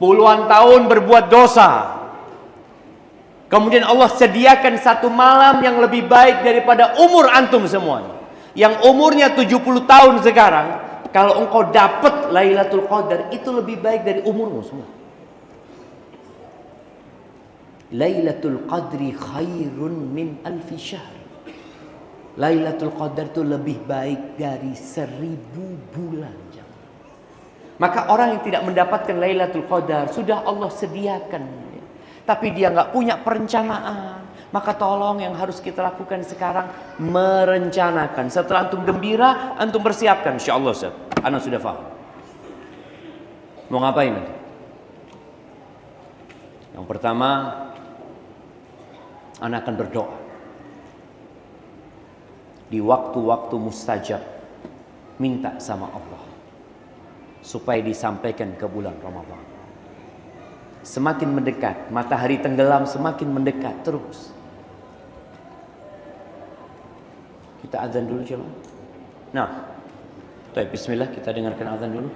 Puluhan tahun berbuat dosa, Kemudian Allah sediakan satu malam yang lebih baik daripada umur antum semuanya. Yang umurnya 70 tahun sekarang, kalau engkau dapat Lailatul Qadar, itu lebih baik dari umurmu semua. Lailatul Qadri khairun min alfi syahr. Lailatul Qadar itu lebih baik dari 1000 bulan. Maka orang yang tidak mendapatkan Lailatul Qadar sudah Allah sediakan, tapi dia nggak punya perencanaan. Maka tolong yang harus kita lakukan sekarang merencanakan. Setelah antum gembira, antum persiapkan. Insya Allah Ustaz, ana sudah paham mau ngapain nanti. Yang pertama, ana akan berdoa di waktu-waktu mustajab, minta sama Allah supaya disampaikan ke bulan Ramadan. Semakin mendekat, matahari tenggelam semakin mendekat terus. Kita azan dulu coba. Nah, baik, bismillah, kita dengarkan azan dulu.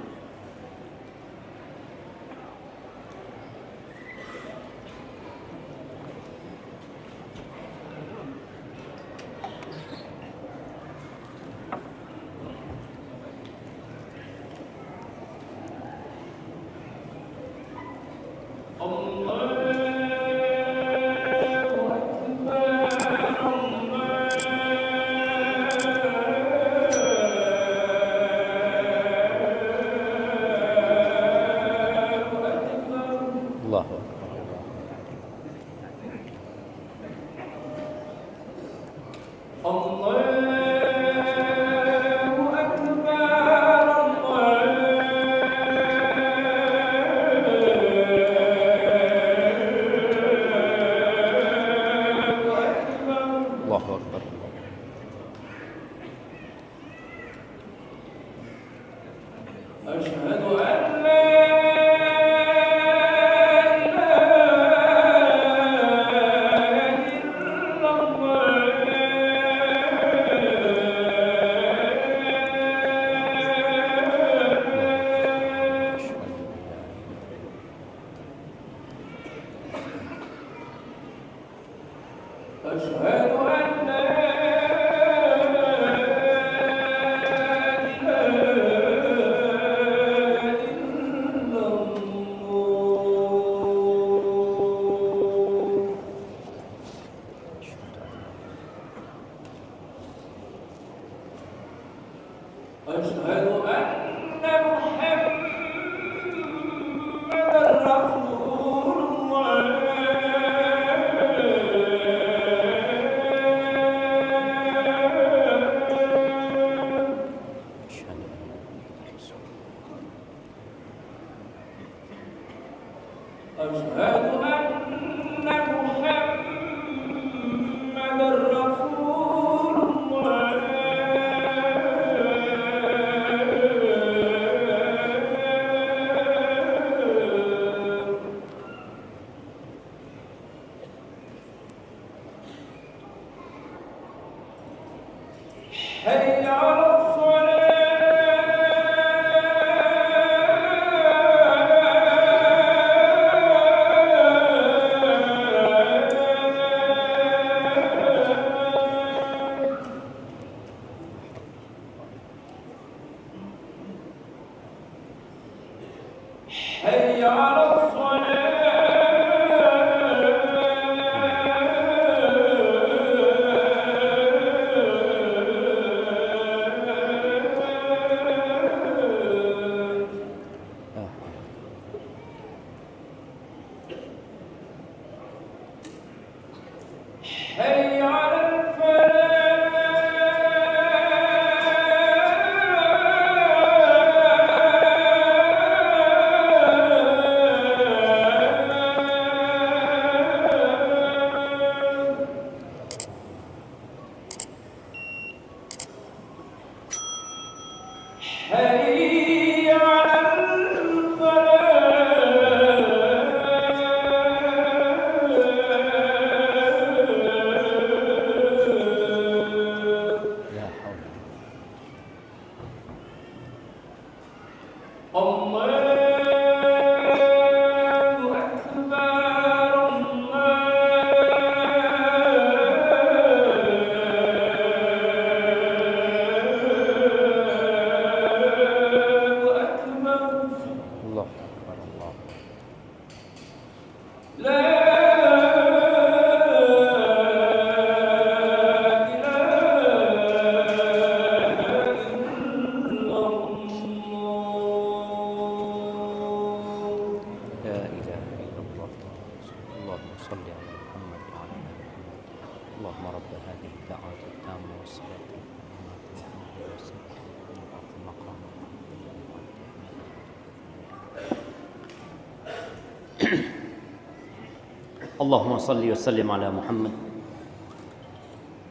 Allahumma salli wa sallim ala Muhammad.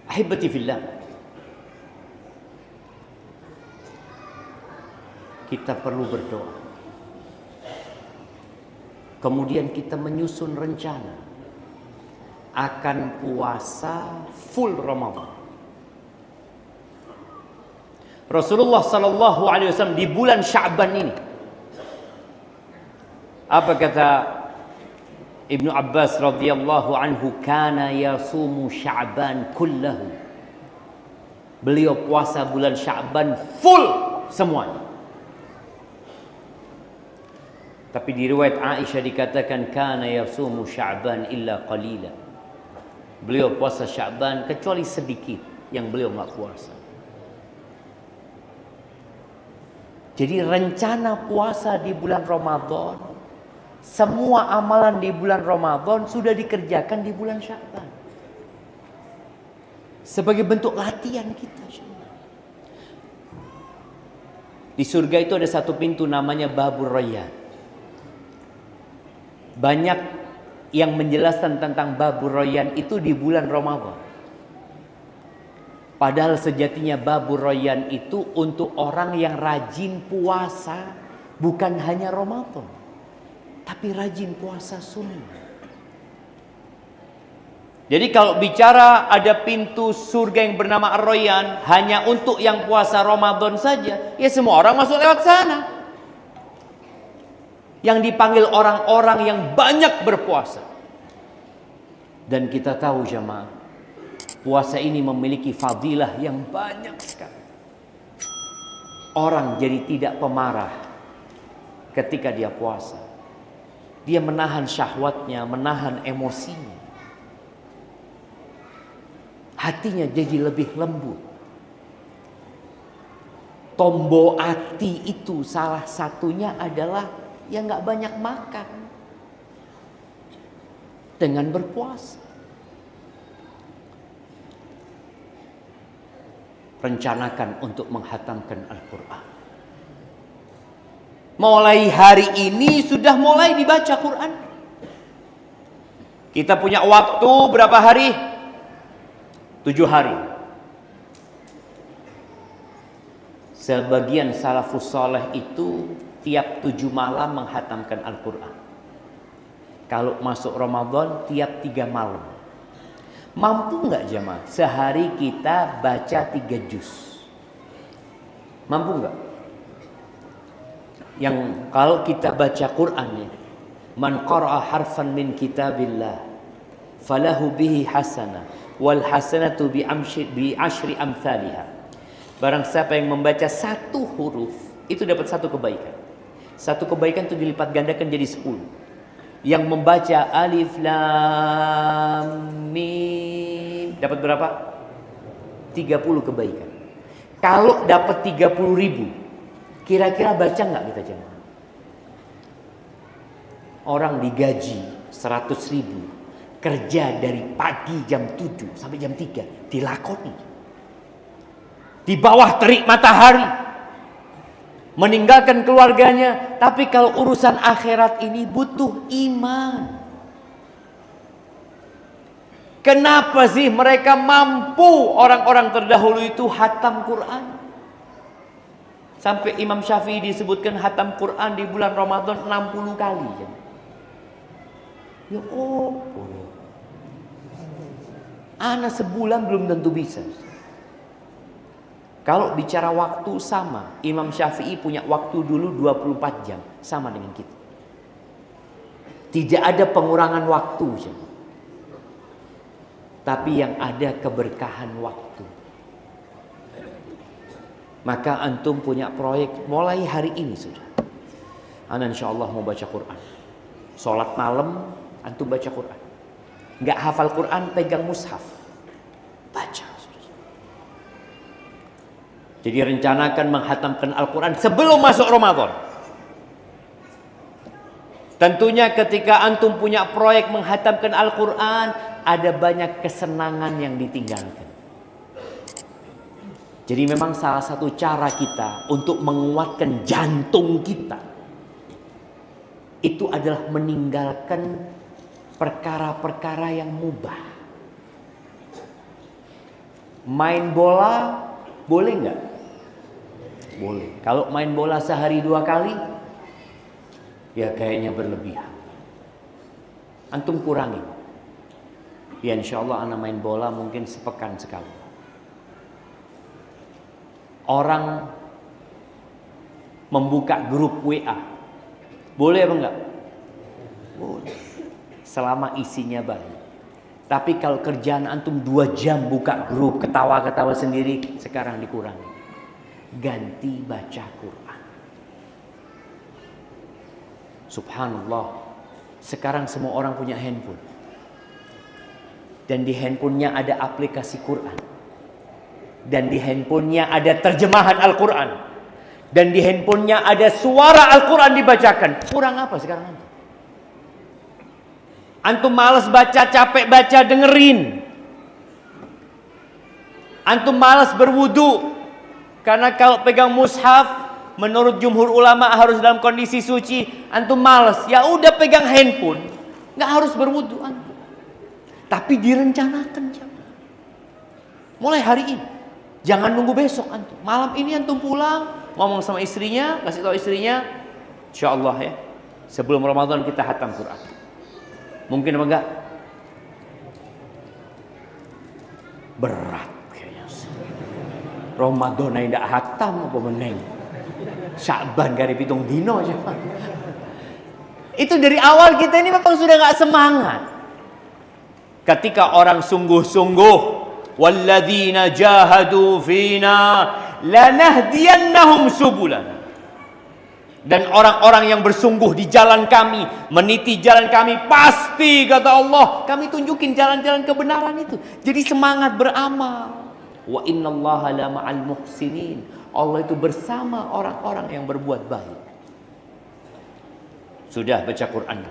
Ahibati fillah, kita perlu berdoa. Kemudian kita menyusun rencana akan puasa full Ramadan. Rasulullah sallallahu alaihi wasallam di bulan Sya'ban ini, apa kata Ibnu Abbas radhiyallahu anhu, kana yasumu Sya'ban kullahu. Beliau puasa bulan Sya'ban full semuanya. Tapi di riwayat Aisyah dikatakan kana yasumu Sya'ban illa qalila. Beliau puasa Sya'ban kecuali sedikit yang beliau enggak puasa. Jadi rencana puasa di bulan Ramadan, semua amalan di bulan Ramadan sudah dikerjakan di bulan Sya'ban. Sebagai bentuk latihan kita. Di surga itu ada satu pintu namanya Babur Rayyan. Banyak yang menjelaskan tentang Babur Rayyan itu di bulan Ramadan. Padahal sejatinya Babur Rayyan itu untuk orang yang rajin puasa, bukan hanya Ramadan, tapi rajin puasa sunnah. Jadi kalau bicara ada pintu surga yang bernama Ar-Rayyan hanya untuk yang puasa Ramadan saja, ya semua orang masuk lewat sana. Yang dipanggil orang-orang yang banyak berpuasa. Dan kita tahu jemaah, puasa ini memiliki fadilah yang banyak sekali. Orang jadi tidak pemarah ketika dia puasa. Dia menahan syahwatnya, menahan emosinya. Hatinya jadi lebih lembut. Tombo hati itu salah satunya adalah yang gak banyak makan. Dengan berpuasa. Rencanakan untuk menghatamkan Al-Quran. Mulai hari ini sudah mulai dibaca Quran. Kita punya waktu berapa hari? 7 hari. Sebagian salafus saleh itu tiap 7 malam menghatamkan Al-Quran. Kalau masuk Ramadan tiap 3 malam. Mampu nggak jemaah? Sehari kita baca 3 juz. Mampu nggak? Yang kalau kita baca Quran ya, man qara'a harfan min kitabillah falahu bihi hasanah wal hasanatu bi asyri amsalihha. Barang siapa yang membaca 1 huruf itu dapat 1 kebaikan. 1 kebaikan itu dilipat gandakan jadi 10. Yang membaca alif lam mim dapat berapa? 30 kebaikan. Kalau dapat 30.000, kira-kira baca nggak kita jemaah? Orang digaji 100.000, kerja dari pagi jam 7 sampai jam 3, dilakoni. Di bawah terik matahari, meninggalkan keluarganya. Tapi kalau urusan akhirat ini butuh iman. Kenapa sih mereka mampu, orang-orang terdahulu itu hatam Quran? Sampai Imam Syafi'i disebutkan hatam Quran di bulan Ramadan 60 kali. Ya oh, anak sebulan belum tentu bisa. Kalau bicara waktu sama, Imam Syafi'i punya waktu dulu 24 jam, sama dengan kita. Tidak ada pengurangan waktu. Tapi yang ada keberkahan waktu. Maka antum punya proyek mulai hari ini sudah. Ana insyaallah mau baca Quran. Salat malam antum baca Quran. Nggak hafal Quran, pegang mushaf, baca. Jadi rencanakan menghatamkan Al-Quran sebelum masuk Ramadan. Tentunya ketika antum punya proyek menghatamkan Al-Quran, ada banyak kesenangan yang ditinggalkan. Jadi memang salah satu cara kita untuk menguatkan jantung kita, itu adalah meninggalkan perkara-perkara yang mubah. Main bola boleh nggak? Boleh. Kalau main bola sehari 2 kali, ya kayaknya berlebihan. Antum kurangi. Ya insya Allah anak main bola mungkin sepekan sekali. Orang membuka grup WA, boleh apa enggak? Boleh. Selama isinya baik. Tapi kalau kerjaan antum 2 jam buka grup, ketawa-ketawa sendiri, sekarang dikurangi. Ganti baca Quran. Subhanallah, sekarang semua orang punya handphone. Dan di handphonenya ada aplikasi Quran. Dan di handphonenya ada terjemahan Al-Quran. Dan di handphonenya ada suara Al-Quran dibacakan. Kurang apa sekarang? Antum malas baca, capek baca, dengerin. Antum malas berwudu. Karena kalau pegang mushaf, menurut jumhur ulama harus dalam kondisi suci. Antum malas, ya udah pegang handphone, nggak harus berwudu antum. Tapi direncanakan jamaah. Mulai hari ini, jangan nunggu besok antum. Malam ini antum pulang, ngomong sama istrinya, kasih tahu istrinya, insya Allah ya, sebelum Ramadan kita khatam Quran. Mungkin apa enggak? Berat. Ramadan yang tidak hatam apa meneng. Sya'ban gari pitung dino aja. Itu dari awal kita ini memang sudah nggak semangat. Ketika orang sungguh-sungguh, walladzina jahadu fina lanahdiyannahum subulana. Dan orang-orang yang bersungguh di jalan kami, meniti jalan kami, pasti kata Allah, kami tunjukin jalan-jalan kebenaran itu. Jadi semangat beramal. Wa innallaha la ma'al muhsinin. Allah itu bersama orang-orang yang berbuat baik. Sudah baca Quran.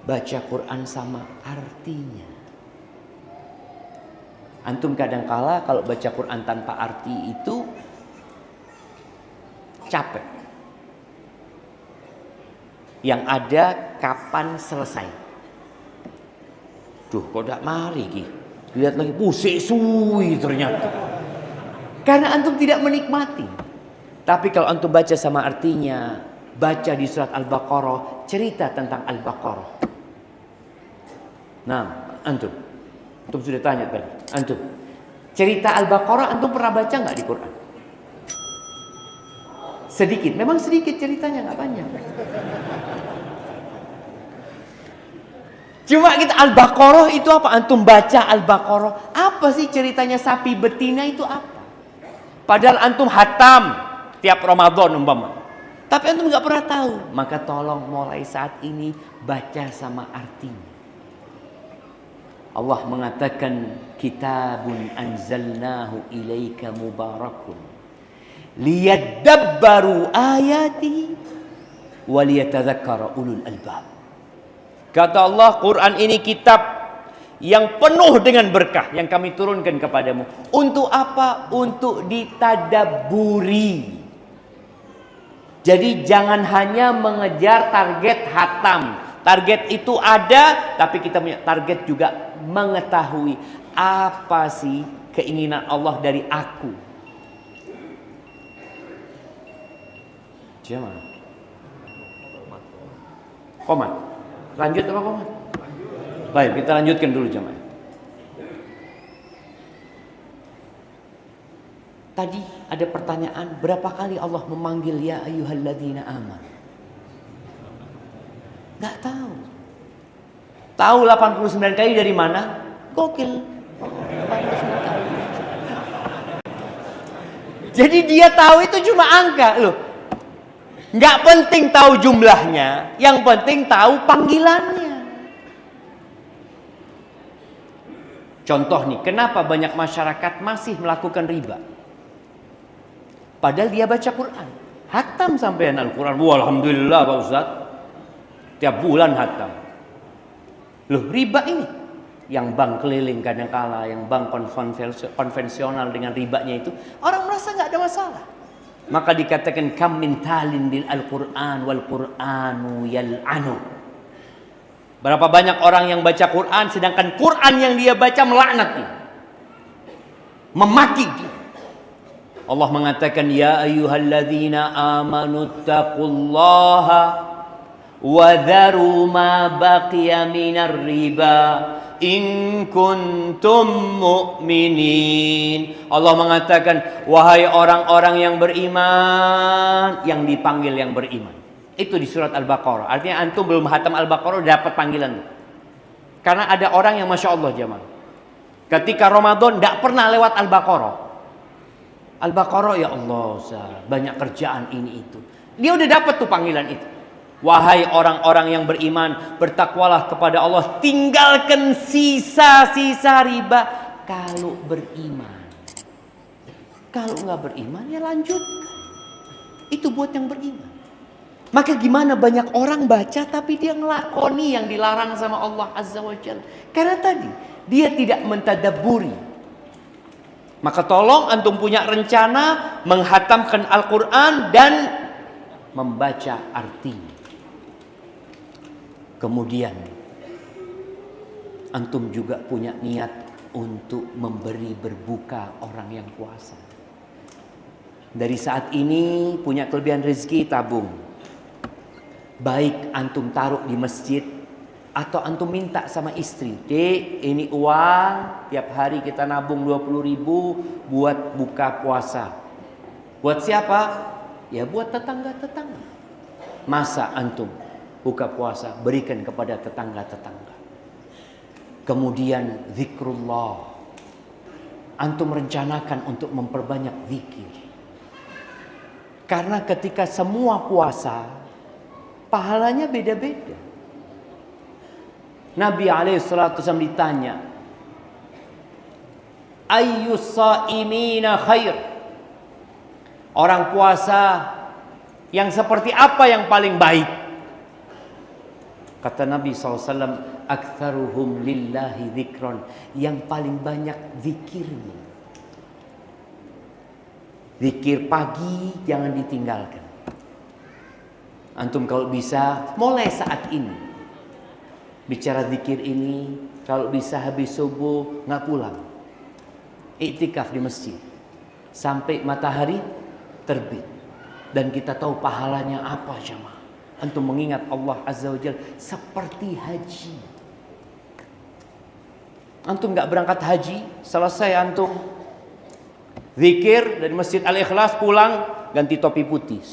Baca Quran sama artinya. Antum kadangkala kalau baca Quran tanpa arti itu capek. Yang ada kapan selesai. Duh, kok tak mari ki. Lihat lagi, pusing suwi ternyata. Karena antum tidak menikmati. Tapi kalau antum baca sama artinya, baca di surat Al-Baqarah, cerita tentang Al-Baqarah. Nah, antum sudah tanya tadi. Antum, cerita Al-Baqarah antum pernah baca nggak di Quran? Sedikit, memang sedikit ceritanya, nggak banyak. Cuma kita Al-Baqarah itu apa? Antum baca Al-Baqarah, apa sih ceritanya sapi betina itu apa? Padahal antum hatam tiap Ramadan umpama. Tapi antum nggak pernah tahu. Maka tolong mulai saat ini baca sama artinya. Allah mengatakan, kitabun anzalnahu ilaika mubarakun liyadabbaru ayati waliyatadzakkara ulul albab. Kata Allah, Quran ini kitab yang penuh dengan berkah yang kami turunkan kepadamu. Untuk apa? Untuk ditadabburi. Jadi jangan hanya mengejar target hatam. Target itu ada, tapi kita punya target juga mengetahui apa sih keinginan Allah dari aku. Jangan. Komat. Lanjut apa komat? Baik, kita lanjutkan dulu jemaah. Tadi ada pertanyaan, berapa kali Allah memanggil ya ayyuhalladzina amanu? Gak tahu. Tahu 89 kali dari mana? Gokil. 89 kali. Jadi dia tahu itu cuma angka loh. Nggak penting tahu jumlahnya, yang penting tahu panggilannya. Contoh nih, kenapa banyak masyarakat masih melakukan riba? Padahal dia baca Quran, hatam sampean Al-Quran. Wah, alhamdulillah Pak Ustaz, tiap bulan hatam. Loh, riba ini yang bank keliling kadangkala, yang bank konvensional dengan ribanya itu, orang merasa nggak ada masalah. Maka dikatakan kam min talin lil Al-Quran wal Quranu yal'anu. Berapa banyak orang yang baca Quran sedangkan Quran yang dia baca melaknat dia, memaki dia. Allah mengatakan ya ayyuhalladzina amanu taqullaha wa dharu ma baqiya minar riba in kuntum mu'minin. Allah mengatakan wahai orang-orang yang beriman, yang dipanggil yang beriman. Itu di surat Al-Baqarah. Artinya antum belum hatam Al-Baqarah dapat panggilan. Karena ada orang yang Masya Allah jemaah, ketika Ramadan tidak pernah lewat Al-Baqarah. Al-Baqarah ya Allah Ustaz, banyak kerjaan ini itu. Dia udah dapat tuh panggilan itu. Wahai orang-orang yang beriman, bertakwalah kepada Allah, tinggalkan sisa-sisa riba kalau beriman. Kalau nggak beriman ya lanjutkan. Itu buat yang beriman. Maka gimana banyak orang baca tapi dia ngelakoni yang dilarang sama Allah Azza wa Jalla. Karena tadi dia tidak mentadabburi. Maka tolong antum punya rencana menghatamkan Al-Quran dan membaca artinya. Kemudian antum juga punya niat untuk memberi berbuka orang yang puasa. Dari saat ini punya kelebihan rezeki, tabung. Baik antum taruh di masjid atau antum minta sama istri, Dek, ini uang tiap hari kita nabung 20.000 buat buka puasa. Buat siapa? Ya buat tetangga-tetangga. Masa antum buka puasa berikan kepada tetangga-tetangga. Kemudian zikrullah, antum rencanakan untuk memperbanyak zikir. Karena ketika semua puasa pahalanya beda-beda. Nabi SAW ditanya, ayyus saimina khair, orang puasa yang seperti apa yang paling baik? Kata Nabi SAW, aktsaruhum lillahi dzikron, yang paling banyak zikirnya. Zikir pagi jangan ditinggalkan. Antum kalau bisa mulai saat ini bicara zikir ini, kalau bisa habis subuh nggak pulang, iktikaf di masjid sampai matahari terbit. Dan kita tahu pahalanya apa jemaah. Antum mengingat Allah Azza wa Jalla seperti haji. Antum nggak berangkat haji, selesai antum zikir dari Masjid Al-Ikhlas, pulang ganti topi putih.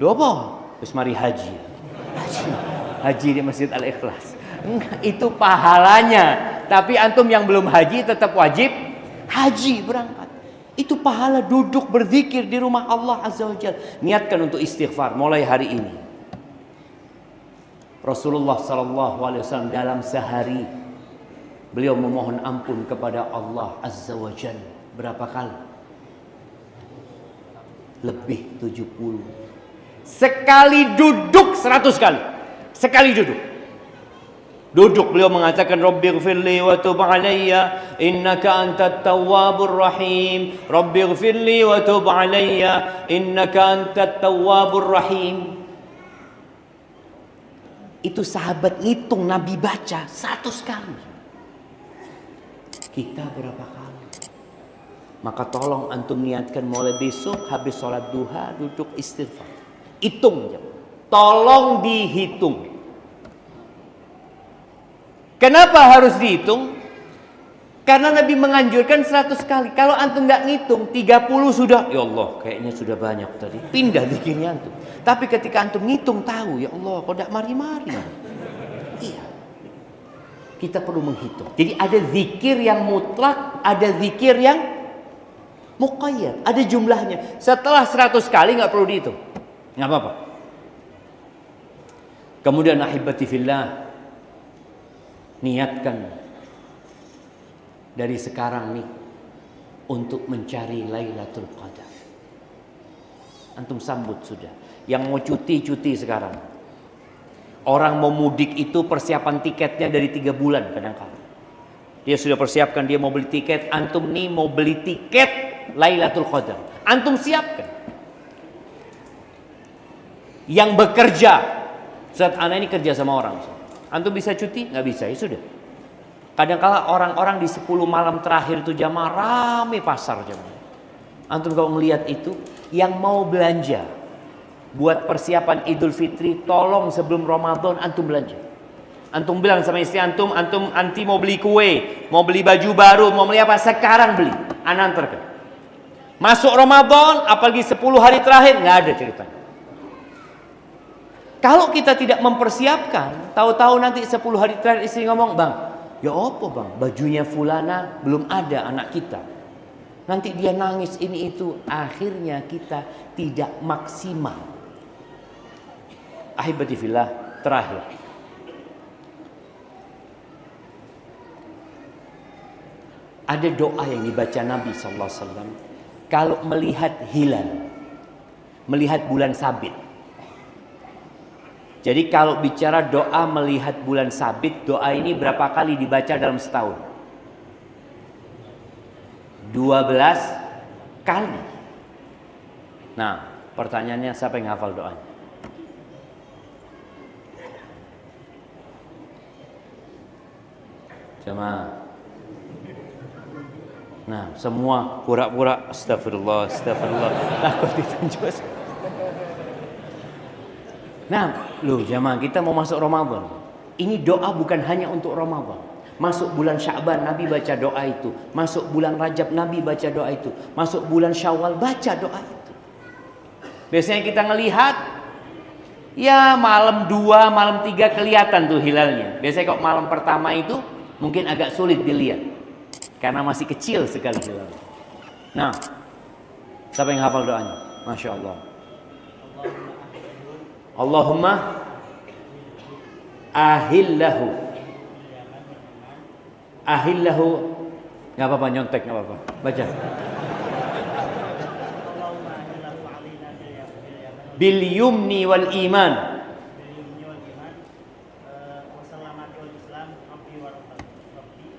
Loh apa? Terus mari haji. Haji di Masjid Al-Ikhlas. Itu pahalanya. Tapi antum yang belum haji tetap wajib haji, berangkat. Itu pahala duduk berzikir di rumah Allah Azza wa Jalla. Niatkan untuk istighfar mulai hari ini. Rasulullah SAW dalam sehari beliau memohon ampun kepada Allah Azza wa Jalla berapa kali? Lebih 70. Sekali duduk 100 kali. Sekali duduk. Duduk beliau mengatakan Rabbighfirli wa tub alayya innaka antat tawwabur rahim. Rabbighfirli wa tub alayya innaka antat tawwabur rahim. Itu sahabat ngitung, Nabi baca 100 kali. Kita berapa kali? Maka tolong antum niatkan mulai besok habis sholat duha duduk istighfar. Hitung, tolong dihitung. Kenapa harus dihitung? Karena Nabi menganjurkan 100 kali. Kalau antum nggak ngitung 30 sudah, ya Allah kayaknya sudah banyak tadi. Pindah zikirnya antum. Tapi ketika antum ngitung tahu, ya Allah kok nggak mari-mari. Iya. Kita perlu menghitung. Jadi ada zikir yang mutlak, ada zikir yang muqayyad, ada jumlahnya. Setelah 100 kali nggak perlu dihitung. Nggak apa-apa. Kemudian ahibati fillah, niatkan dari sekarang nih untuk mencari Lailatul Qadar. Antum sambut sudah. Yang mau cuti sekarang. Orang mau mudik itu persiapan tiketnya dari 3 bulan kadang-kadang. Dia sudah persiapkan, dia mau beli tiket. Antum nih mau beli tiket Lailatul Qadar. Antum siapkan. Yang bekerja, saat anak ini kerja sama orang, antum bisa cuti? Nggak bisa, ya sudah. Kadang-kala orang-orang di 10 malam terakhir itu jamaah rame pasar jamaah. Antum kalau melihat itu, yang mau belanja buat persiapan Idul Fitri, tolong sebelum Ramadan antum belanja. Antum bilang sama istri antum anti mau beli kue, mau beli baju baru, mau beli apa, sekarang beli, ana antarkan. Masuk Ramadan, apalagi 10 hari terakhir, nggak ada ceritanya. Kalau kita tidak mempersiapkan, tahu-tahu nanti 10 hari terakhir istri ngomong, bang, ya apa bang, bajunya fulana belum ada anak kita. Nanti dia nangis ini itu, akhirnya kita tidak maksimal. Ahibati fillah, terakhir. Ada doa yang dibaca Nabi SAW kalau melihat hilal, melihat bulan sabit. Jadi kalau bicara doa melihat bulan sabit, doa ini berapa kali dibaca dalam setahun? 12 kali. Nah, pertanyaannya siapa yang hafal doanya? Jemaah. Nah, semua pura-pura astagfirullah. Takut ditunjuk. Nah, loh jamaah, kita mau masuk Ramadan. Ini doa bukan hanya untuk Ramadan. Masuk bulan Sya'ban Nabi baca doa itu. Masuk bulan Rajab Nabi baca doa itu. Masuk bulan Syawal baca doa itu. Biasanya kita ngelihat ya malam 2, malam 3 kelihatan tuh hilalnya. Biasanya kok malam pertama itu mungkin agak sulit dilihat karena masih kecil sekali hilalnya. Nah, siapa yang hafal doanya? Masya Allah. Allahumma ahillahu. Nggak apa-apa, nyontek nggak apa-apa. Baca. Bil yumni wal iman.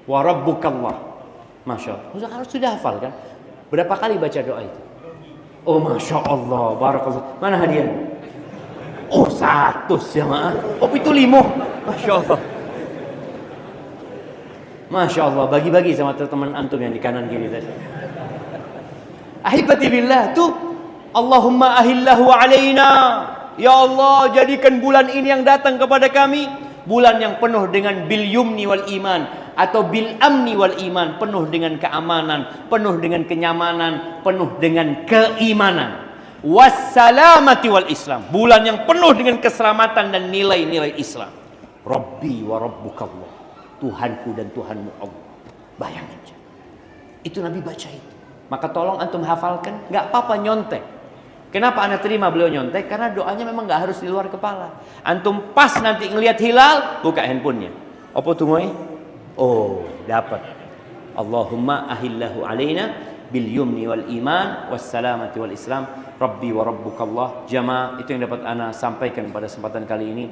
Wa rabbukallah. Masya Allah. Sudah hafal kan? Berapa kali baca doa itu? Oh Masya Allah. Barakallah. Mana hadiah? Oh 100 jamaah. Oh itu 5. Masya Allah. Masya Allah. Bagi-bagi sama teman antum yang di kanan kiri tadi. Ahibati billah tuh. Allahumma ahillahu alaina. Ya Allah, jadikan bulan ini yang datang kepada kami bulan yang penuh dengan bil yumni wal iman atau bil amni wal iman, penuh dengan keamanan, penuh dengan kenyamanan, penuh dengan keimanan. Wassalamati wal Islam, bulan yang penuh dengan keselamatan dan nilai-nilai Islam. Rabbi wa rabbukallah, Tuhanku dan Tuhanmu Allah. Bayangin aja. Itu Nabi baca itu. Maka tolong antum hafalkan, nggak apa-apa nyontek. Kenapa anda terima beliau nyontek? Karena doanya memang nggak harus di luar kepala. Antum pas nanti ngelihat hilal, buka handphonenya. Apa tuh moy? Oh, dapat. Allahumma ahillahu alaina bil yumni wal iman wassalamati wal Islam. Rabbi wa rabbukallah. Jamaah, itu yang dapat ana sampaikan pada kesempatan kali ini.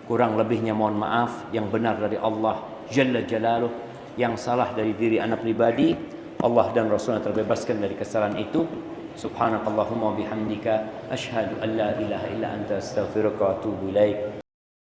Kurang lebihnya mohon maaf. Yang benar dari Allah Jalla Jalaluh, yang salah dari diri ana pribadi. Allah dan Rasulnya terbebaskan dari kesalahan itu. Subhanakallahumma wa bihamdika asyhadu an la ilaha illa anta astaghfiruka wa atubu ilaik.